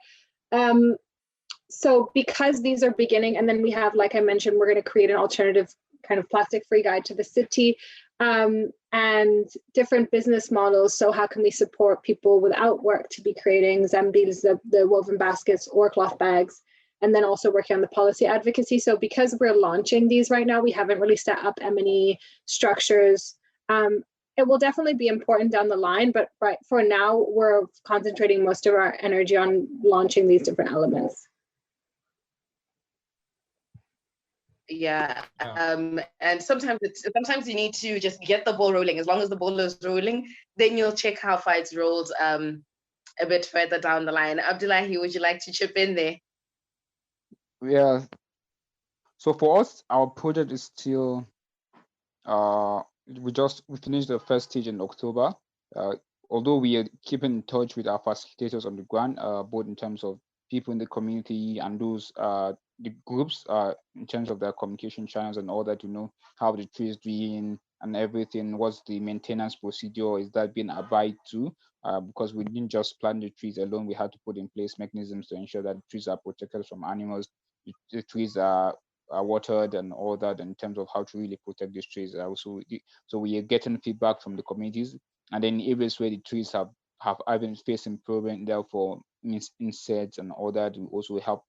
Speaker 5: So because these are beginning, and then we have, like I mentioned, we're going to create an alternative kind of plastic-free guide to the city, and different business models. So how can we support people without work to be creating zambils, the woven baskets or cloth bags, and then also working on the policy advocacy. So because we're launching these right now, we haven't really set up M&E structures. It will definitely be important down the line, but right for now, we're concentrating most of our energy on launching these different elements.
Speaker 2: Yeah, and sometimes you need to just get the ball rolling. As long as the ball is rolling, then you'll check how far it's rolled a bit further down the line. Abdullahi, would you like to chip in there?
Speaker 4: Yeah. So for us, our project is still we finished the first stage in October. Although we are keeping in touch with our facilitators on the ground, both in terms of people in the community and those the groups in terms of their communication channels and all that, to know how the tree is doing and everything. What's the maintenance procedure? Is that being abided to? Because we didn't just plant the trees alone, we had to put in place mechanisms to ensure that the trees are protected from animals, the trees are watered and all that, in terms of how to really protect these trees. So we are getting feedback from the communities, and then areas where the trees have been facing problem, therefore insects and all that, we also help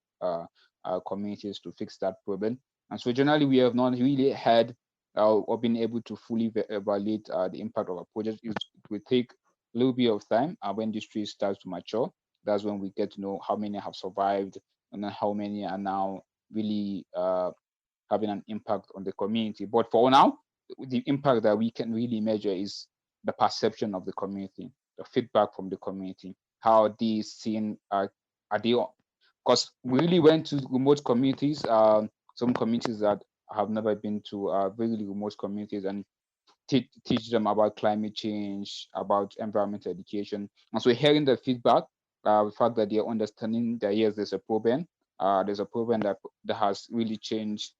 Speaker 4: communities to fix that problem. And so generally, we have not really had or been able to fully evaluate the impact of our project. It will take a little bit of time, when this tree starts to mature, that's when we get to know how many have survived and then how many are now really having an impact on the community. But for now, the impact that we can really measure is the perception of the community, the feedback from the community, how they seen are they, because we really went to remote communities, some communities that have never been to really remote communities, and teach them about climate change, about environmental education. And so hearing the feedback, the fact that they're understanding that yes, there's a problem that has really changed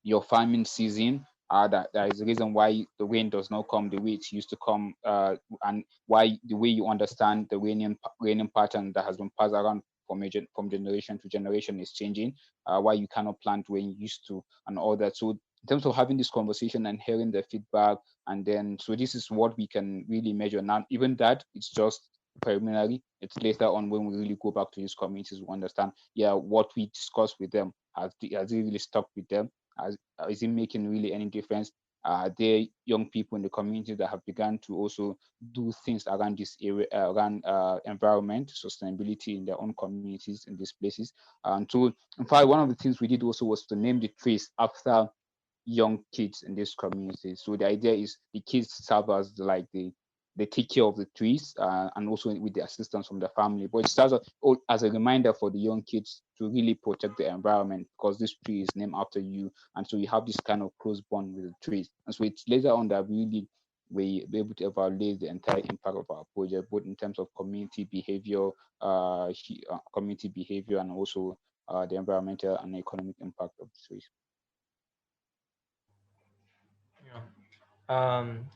Speaker 4: your farming season. That is the reason why the rain does not come the way it used to come, and why the way you understand the raining pattern that has been passed around from generation to generation is changing. Why you cannot plant when you used to, and all that. So in terms of having this conversation and hearing the feedback, and then so this is what we can really measure now. Even that, it's just preliminary. It's later on when we really go back to these communities, we understand, yeah, what we discussed with them has it really stuck with them. Is it making really any difference? There are young people in the community that have begun to also do things around this area, around environment, sustainability in their own communities in these places. And so, in fact, one of the things we did also was to name the trees after young kids in this community. So the idea is the kids serve as like they take care of the trees, and also with the assistance from the family. But it starts as a reminder for the young kids to really protect the environment, because this tree is named after you, and so you have this kind of close bond with the trees. And so it's later on that really we be able to evaluate the entire impact of our project, both in terms of community behavior, and also the environmental and economic impact of the trees.
Speaker 3: Yeah.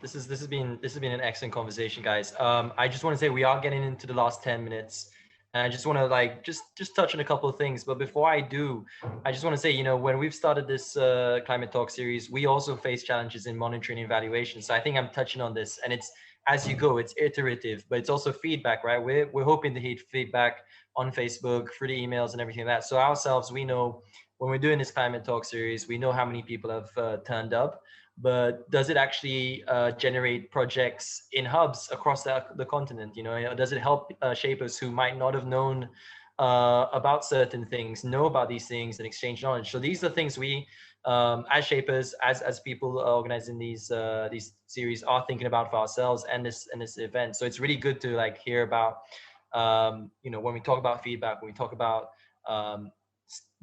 Speaker 3: This has been an excellent conversation, guys. I just want to say we are getting into the last 10 minutes, and I just want to like just touch on a couple of things. But before I do, I just want to say, when we've started this climate talk series, we also face challenges in monitoring and evaluation. So I think I'm touching on this, and it's as you go, it's iterative, but it's also feedback, right? We're hoping to hear feedback on Facebook, through the emails and everything like that. So ourselves, we know when we're doing this climate talk series, we know how many people have turned up, but does it actually generate projects in hubs across the continent? Does it help shapers who might not have known about certain things, know about these things and exchange knowledge? So these are things we, as shapers, as people organizing these series, are thinking about for ourselves and this event. So it's really good to like hear about, when we talk about feedback, when we talk about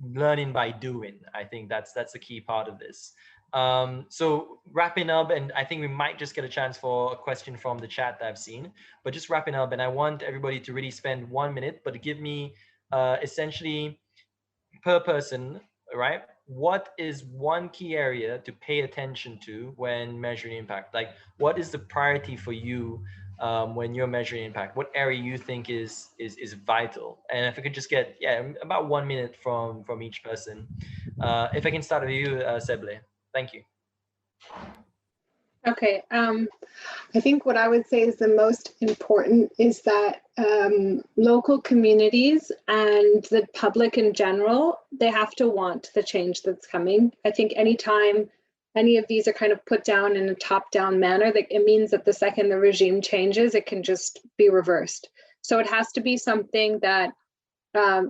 Speaker 3: learning by doing. I think that's the key part of this. So wrapping up, and I think we might just get a chance for a question from the chat that I've seen, but just wrapping up, and I want everybody to really spend 1 minute, but to give me essentially per person, right? What is one key area to pay attention to when measuring impact? Like, what is the priority for you when you're measuring impact? What area you think is vital? And if I could just get about 1 minute from each person. If I can start with you, Seble. Thank you.
Speaker 5: Okay. I think what I would say is the most important is that local communities and the public in general, they have to want the change that's coming. I think anytime any of these are kind of put down in a top-down manner, that it means that the second the regime changes, it can just be reversed. So it has to be something that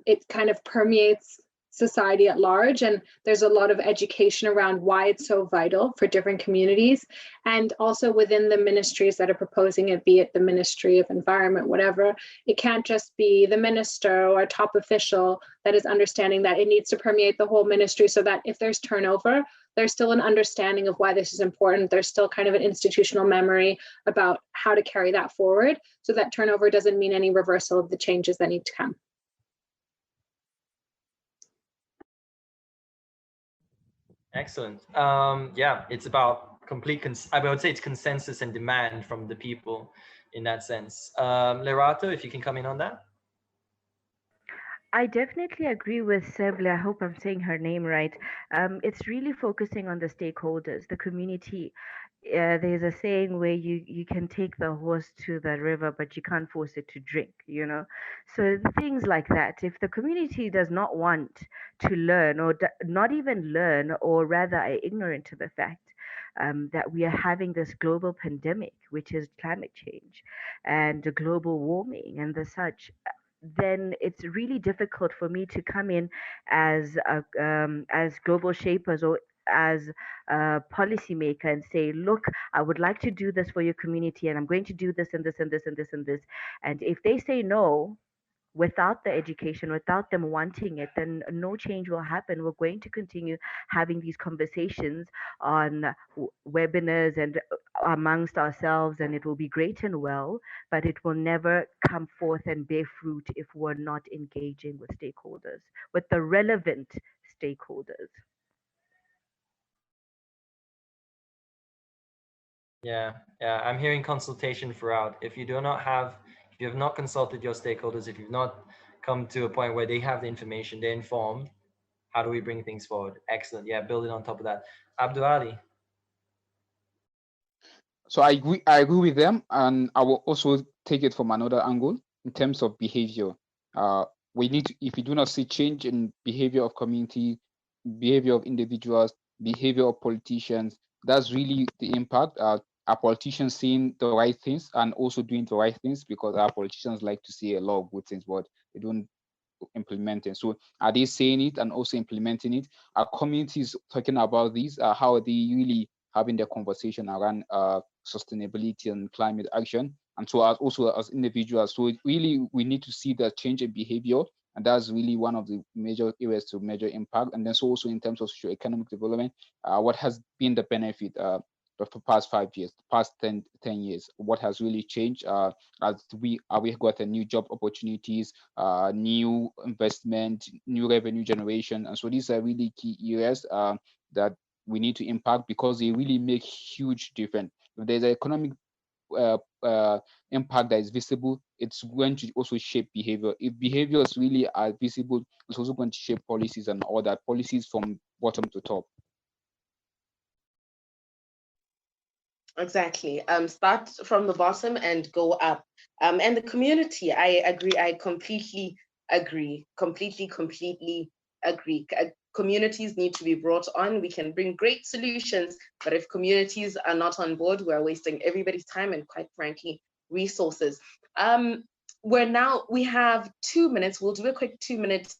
Speaker 5: it kind of permeates society at large, and there's a lot of education around why it's so vital for different communities, and also within the ministries that are proposing it, be it the Ministry of Environment, whatever. It can't just be the minister or a top official that is understanding that. It needs to permeate the whole ministry, so that if there's turnover, there's still an understanding of why this is important. There's still kind of an institutional memory about how to carry that forward, so that turnover doesn't mean any reversal of the changes that need to come.
Speaker 3: Excellent. It's about I would say it's consensus and demand from the people in that sense. Lerato, if you can come in on that.
Speaker 1: I definitely agree with Seble. I hope I'm saying her name right. It's really focusing on the stakeholders, the community. There's a saying where you can take the horse to the river, but you can't force it to drink. So things like that. If the community does not want to learn, or not even learn, or rather are ignorant to the fact, that we are having this global pandemic, which is climate change and the global warming and the such, then it's really difficult for me to come in as global shapers or as a policymaker and say, look, I would like to do this for your community, and I'm going to do this and this and this and this and this. And if they say no, without the education, without them wanting it, then no change will happen. We're going to continue having these conversations on webinars and amongst ourselves, and it will be great and well, but it will never come forth and bear fruit if we're not engaging with stakeholders, with the relevant stakeholders.
Speaker 3: Yeah, I'm hearing consultation throughout. If you have not consulted your stakeholders, if you've not come to a point where they have the information, they're informed, how do we bring things forward? Excellent. Yeah, building on top of that. Abdullahi.
Speaker 4: So I agree with them, and I will also take it from another angle in terms of behavior. We need to, if we do not see change in behavior of community, behavior of individuals, behavior of politicians, that's really the impact. Are politicians saying the right things and also doing the right things? Because our politicians like to say a lot of good things, but they don't implement it. So are they saying it and also implementing it? Are communities talking about these? How are they really having the conversation around sustainability and climate action? And so as individuals, so really we need to see that change in behavior, and that's really one of the major areas to measure impact. And then so also in terms of socio-economic development, what has been the benefit of the past 5 years, the past 10 years? What has really changed? As we got a new job opportunities, new investment, new revenue generation, and so these are really key areas that we need to impact, because they really make huge difference. If there's an economic impact that is visible, it's going to also shape behavior. If behaviors really are visible, it's also going to shape policies and all that, policies from bottom to top.
Speaker 2: Exactly. Start from the bottom and go up. And the community, I agree. I completely agree. Completely agree. Communities need to be brought on. We can bring great solutions, but if communities are not on board, we're wasting everybody's time and, quite frankly, resources. We have 2 minutes. We'll do a quick 2 minute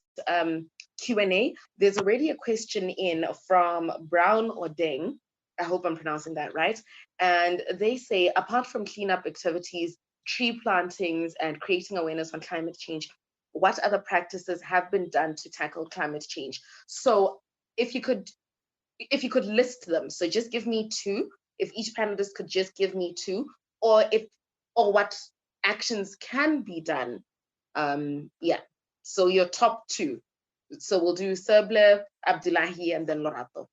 Speaker 2: Q&A. There's already a question in from Brown Odeng. I hope I'm pronouncing that right. And they say, apart from cleanup activities, tree plantings, and creating awareness on climate change, what other practices have been done to tackle climate change? So if you could list them, so just give me two, if each panelist could just give me two, or what actions can be done. Yeah, so your top two. So we'll do Seble, Abdullahi, and then Lerato.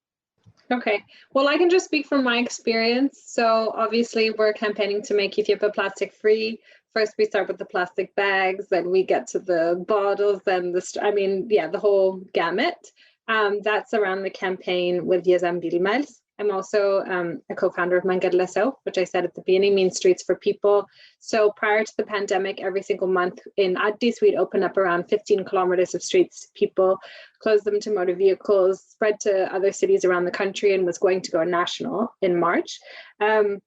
Speaker 5: Okay, well, I can just speak from my experience. So obviously we're campaigning to make Ethiopia plastic free. First, we start with the plastic bags, then we get to the bottles, then the whole gamut. That's around the campaign with Yazam Bilmels. I'm also a co-founder of Mangad Leso, which I said at the beginning means streets for people. So prior to the pandemic, every single month in Addis, we'd open up around 15 kilometers of streets to people, close them to motor vehicles, spread to other cities around the country, and was going to go national in March. And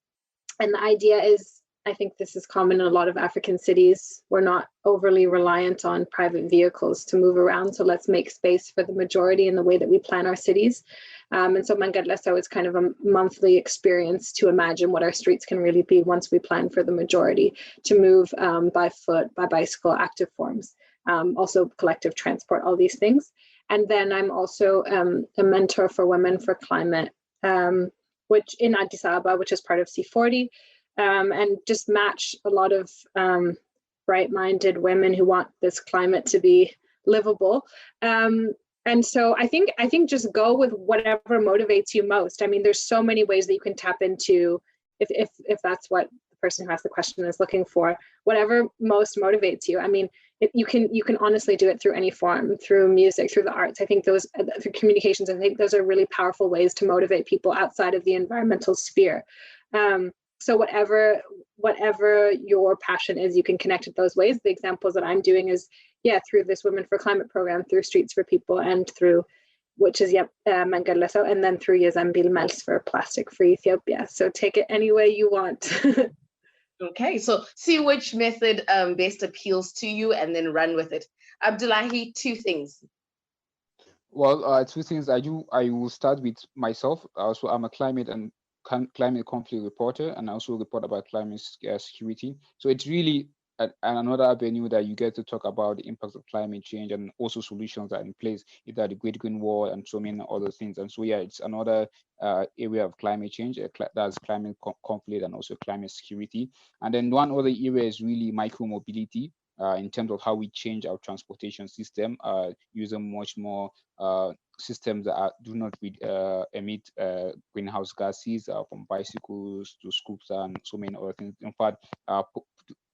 Speaker 5: the idea is, I think this is common in a lot of African cities. We're not overly reliant on private vehicles to move around. So let's make space for the majority in the way that we plan our cities. And so Mangad Leso is kind of a monthly experience to imagine what our streets can really be once we plan for the majority to move by foot, by bicycle, active forms, also collective transport, all these things. And then I'm also a mentor for Women for Climate, which in Addis Ababa, which is part of C40. And just match a lot of bright-minded women who want this climate to be livable. And so I think just go with whatever motivates you most. I mean, there's so many ways that you can tap into, if that's what the person who asked the question is looking for, whatever most motivates you. I mean, you can honestly do it through any form, through music, through the arts. I think those, through communications, I think those are really powerful ways to motivate people outside of the environmental sphere. So whatever your passion is, you can connect it those ways. The examples that I'm doing is, through this Women for Climate program, through Streets for People, and through which is Mangalesa, and then through Yazambil Mels for Plastic Free Ethiopia. So take it any way you want.
Speaker 2: Okay, so see which method best appeals to you and then run with it. Abdullahi, two things.
Speaker 4: Well, two things I do. I will start with myself. Also, I'm a climate conflict reporter, and I also report about climate security. So it's really another avenue that you get to talk about the impacts of climate change and also solutions that are in place, either the Great Green Wall and so many other things. And so, yeah, it's another area of climate change, that's climate conflict and also climate security. And then one other area is really micro-mobility. In terms of how we change our transportation system, using much more systems that do not emit greenhouse gases, from bicycles to scooters and so many other things. In fact,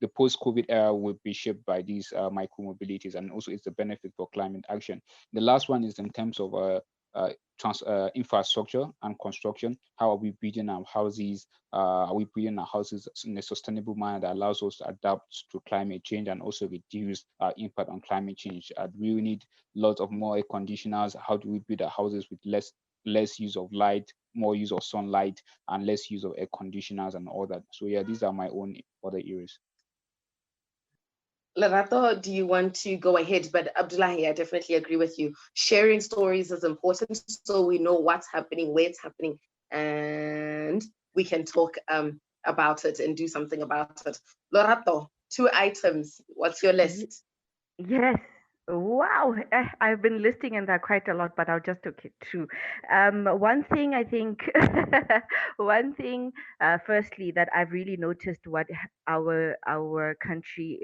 Speaker 4: the post-COVID era will be shaped by these micro-mobilities, and also it's a benefit for climate action. The last one is in terms of infrastructure and construction. How are we building our houses? Are we building our houses in a sustainable manner that allows us to adapt to climate change and also reduce our impact on climate change? We will need lots of more air conditioners. How do we build our houses with less use of light, more use of sunlight, and less use of air conditioners and all that? So yeah, these are my own other areas.
Speaker 2: Lerato, do you want to go ahead? But Abdullahi, I definitely agree with you. Sharing stories is important so we know what's happening, where it's happening, and we can talk about it and do something about it. Lerato, 2 items. What's your list?
Speaker 1: Yes. Wow, I've been listing in that quite a lot, but I'll just take it through. One thing I think, firstly, that I've really noticed what our country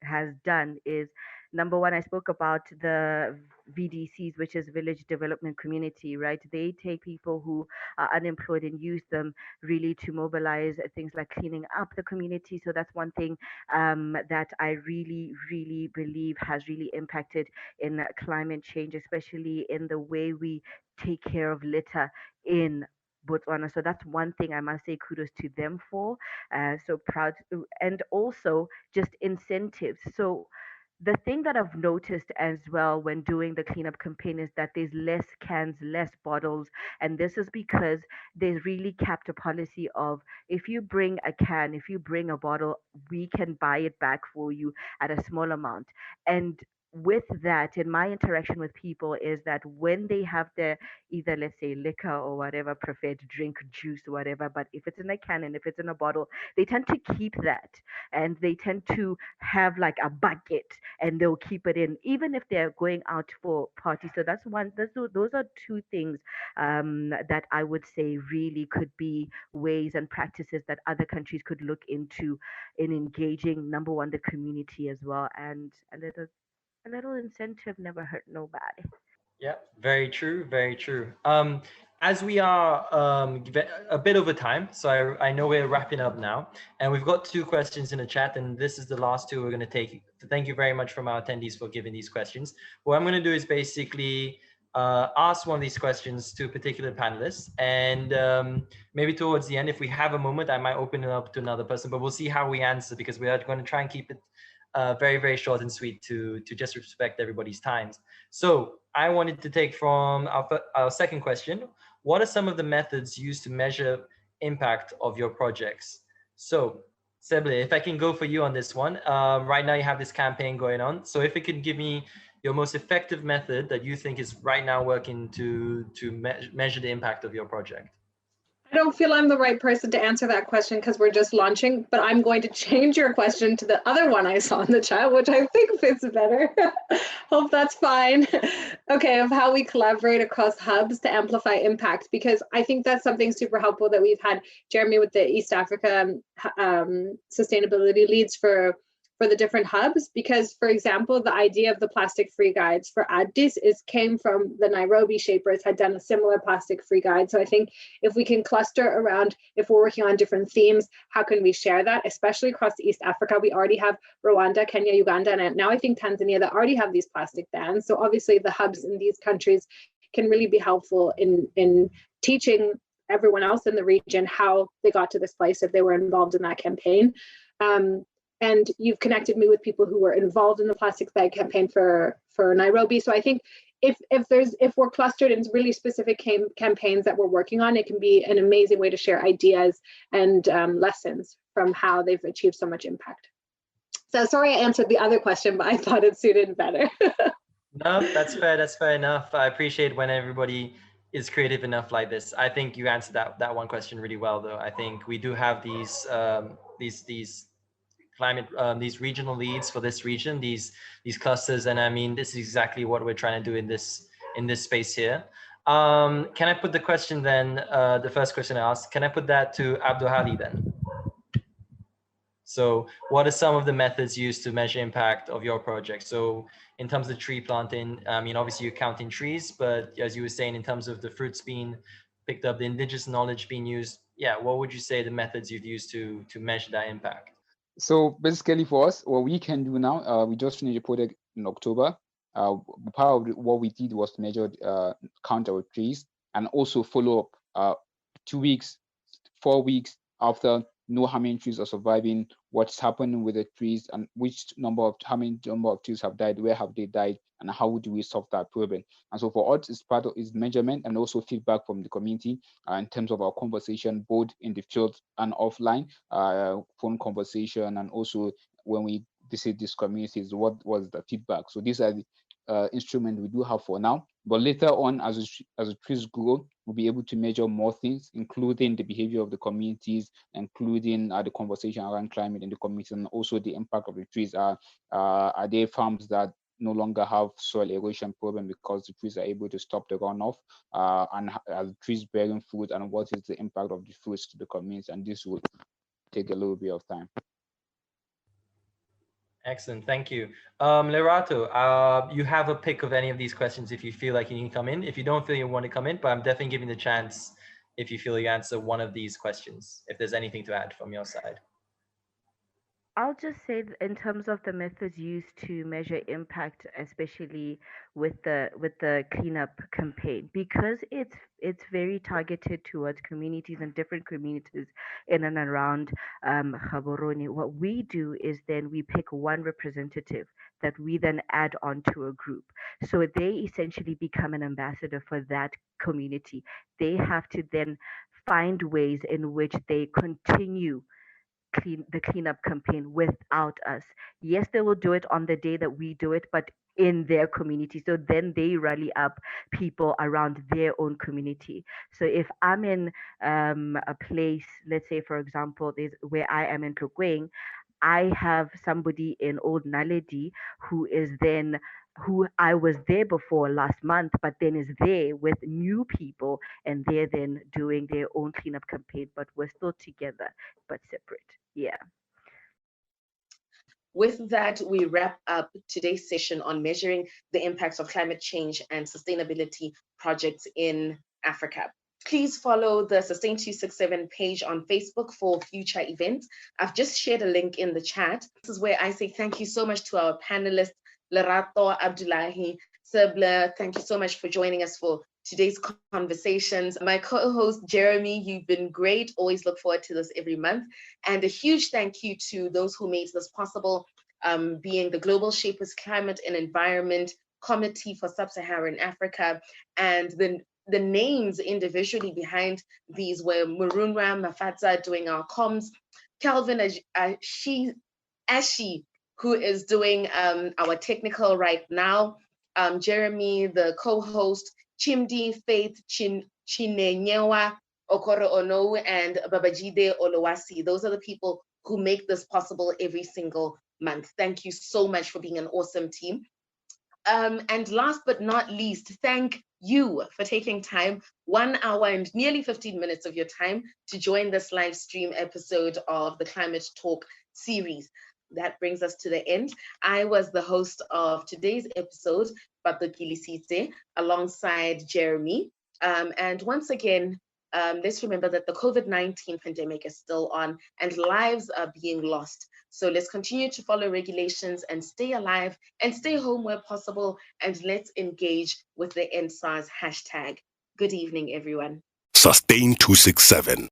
Speaker 1: has done is, number one, I spoke about the VDCs, which is Village Development Community, right? They take people who are unemployed and use them really to mobilize things like cleaning up the community. So that's one thing that I really, really believe has really impacted in climate change, especially in the way we take care of litter in Botswana. So that's one thing I must say kudos to them for. So proud. And also just incentives. So the thing that I've noticed as well when doing the cleanup campaign is that there's less cans, less bottles. And this is because they really kept a policy of, if you bring a can, if you bring a bottle, we can buy it back for you at a small amount. And with that, in my interaction with people, is that when they have their either, let's say, liquor or whatever, preferred drink, juice, whatever, but if it's in a can and if it's in a bottle, they tend to keep that, and they tend to have like a bucket and they'll keep it in even if they're going out for parties. So that's one. Those are two things that I would say really could be ways and practices that other countries could look into in engaging, number one, the community as well, and a little incentive never hurt nobody.
Speaker 3: Yeah, very true, very true. As we are a bit over time, so I know we're wrapping up now, and we've got 2 questions in the chat, and this is the last 2 we're going to take. Thank you very much from our attendees for giving these questions. What I'm going to do is basically ask one of these questions to a particular panelist, and maybe towards the end, if we have a moment, I might open it up to another person, but we'll see how we answer, because we are going to try and keep it very, very short and sweet to just respect everybody's times. So I wanted to take from our second question: what are some of the methods used to measure impact of your projects? So Seble, if I can go for you on this one. Right now you have this campaign going on. So if you could give me your most effective method that you think is right now working to measure the impact of your project.
Speaker 5: I don't feel I'm the right person to answer that question because we're just launching, but I'm going to change your question to the other one I saw in the chat, which I think fits better. Hope that's fine. Okay, of how we collaborate across hubs to amplify impact, because I think that's something super helpful that we've had Jeremy with the East Africa sustainability leads for the different hubs, because, for example, the idea of the plastic-free guides for Addis came from the Nairobi Shapers had done a similar plastic-free guide. So I think if we can cluster around, if we're working on different themes, how can we share that, especially across East Africa? We already have Rwanda, Kenya, Uganda, and now I think Tanzania that already have these plastic bans. So obviously the hubs in these countries can really be helpful in teaching everyone else in the region how they got to this place if they were involved in that campaign. And you've connected me with people who were involved in the plastic bag campaign for Nairobi. So I think if we're clustered in really specific campaigns that we're working on, it can be an amazing way to share ideas and lessons from how they've achieved so much impact. So sorry I answered the other question, but I thought it suited better.
Speaker 3: No, that's fair. That's fair enough. I appreciate when everybody is creative enough like this. I think you answered that one question really well, though. I think we do have these climate these regional leads for this region, these clusters, and I mean this is exactly what we're trying to do in this space here. Can I put the question then? The first question I asked, can I put that to Abdullahi then? So what are some of the methods used to measure impact of your project? So in terms of tree planting, I mean, obviously you're counting trees, but as you were saying, in terms of the fruits being picked up, the indigenous knowledge being used, yeah, what would you say the methods you've used to measure that impact?
Speaker 4: So basically for us, what we can do now, we just finished a project in October. Part of what we did was to measure count our trees and also follow up 2 weeks, 4 weeks after know how many trees are surviving, what's happening with the trees, and how many number of trees have died, where have they died, and how do we solve that problem. And so for us, it's part of its measurement and also feedback from the community in terms of our conversation, both in the field and offline, phone conversation, and also when we visit these communities, what was the feedback. So these are the instruments we do have for now. But later on, as the trees grow, we'll be able to measure more things, including the behavior of the communities, including the conversation around climate in the community, and also the impact of the trees. Are there farms that no longer have soil erosion problem because the trees are able to stop the runoff? And are the trees bearing fruit, and what is the impact of the fruits to the community? And this will take a little bit of time.
Speaker 3: Excellent, thank you. Lerato, you have a pick of any of these questions if you feel like you need to come in. If you don't feel you want to come in, but I'm definitely giving the chance if you feel you answer one of these questions, if there's anything to add from your side.
Speaker 1: I'll just say in terms of the methods used to measure impact, especially with the cleanup campaign, because it's very targeted towards communities and different communities in and around Gaborone. What we do is then we pick one representative that we then add onto a group. So they essentially become an ambassador for that community. They have to then find ways in which they continue the cleanup campaign without us. Yes, they will do it on the day that we do it, but in their community. So then they rally up people around their own community. So if I'm in a place, let's say for example, there's where I am in Tlokweng, I have somebody in Old Naledi who I was there before last month, but then is there with new people, and they're then doing their own cleanup campaign, but we're still together but separate. Yeah.
Speaker 2: With that, we wrap up today's session on measuring the impacts of climate change and sustainability projects in Africa. Please follow the Sustain267 page on Facebook for future events. I've just shared a link in the chat. This is where I say thank you so much to our panelists, Lerato, Abdullahi, Seble. Thank you so much for joining us for today's conversations. My co-host, Jeremy, you've been great. Always look forward to this every month. And a huge thank you to those who made this possible, being the Global Shapers Climate and Environment Committee for Sub-Saharan Africa. And the names individually behind these were Murunwa Mafatsa doing our comms, Calvin Ashi, who is doing our technical right now, Jeremy, the co-host, Chimdi Faith Chinenyewa Okoro Ono, and Babajide Olowasi. Those are the people who make this possible every single month. Thank you so much for being an awesome team. And last but not least, thank you for taking time, 1 hour and nearly 15 minutes of your time to join this live stream episode of the Climate Talk series. That brings us to the end. I was the host of today's episode, Batokili Sise, alongside Jeremy. And once again, let's remember that the COVID-19 pandemic is still on and lives are being lost. So let's continue to follow regulations and stay alive and stay home where possible. And let's engage with the EndSARS hashtag. Good evening, everyone.
Speaker 6: Sustain267.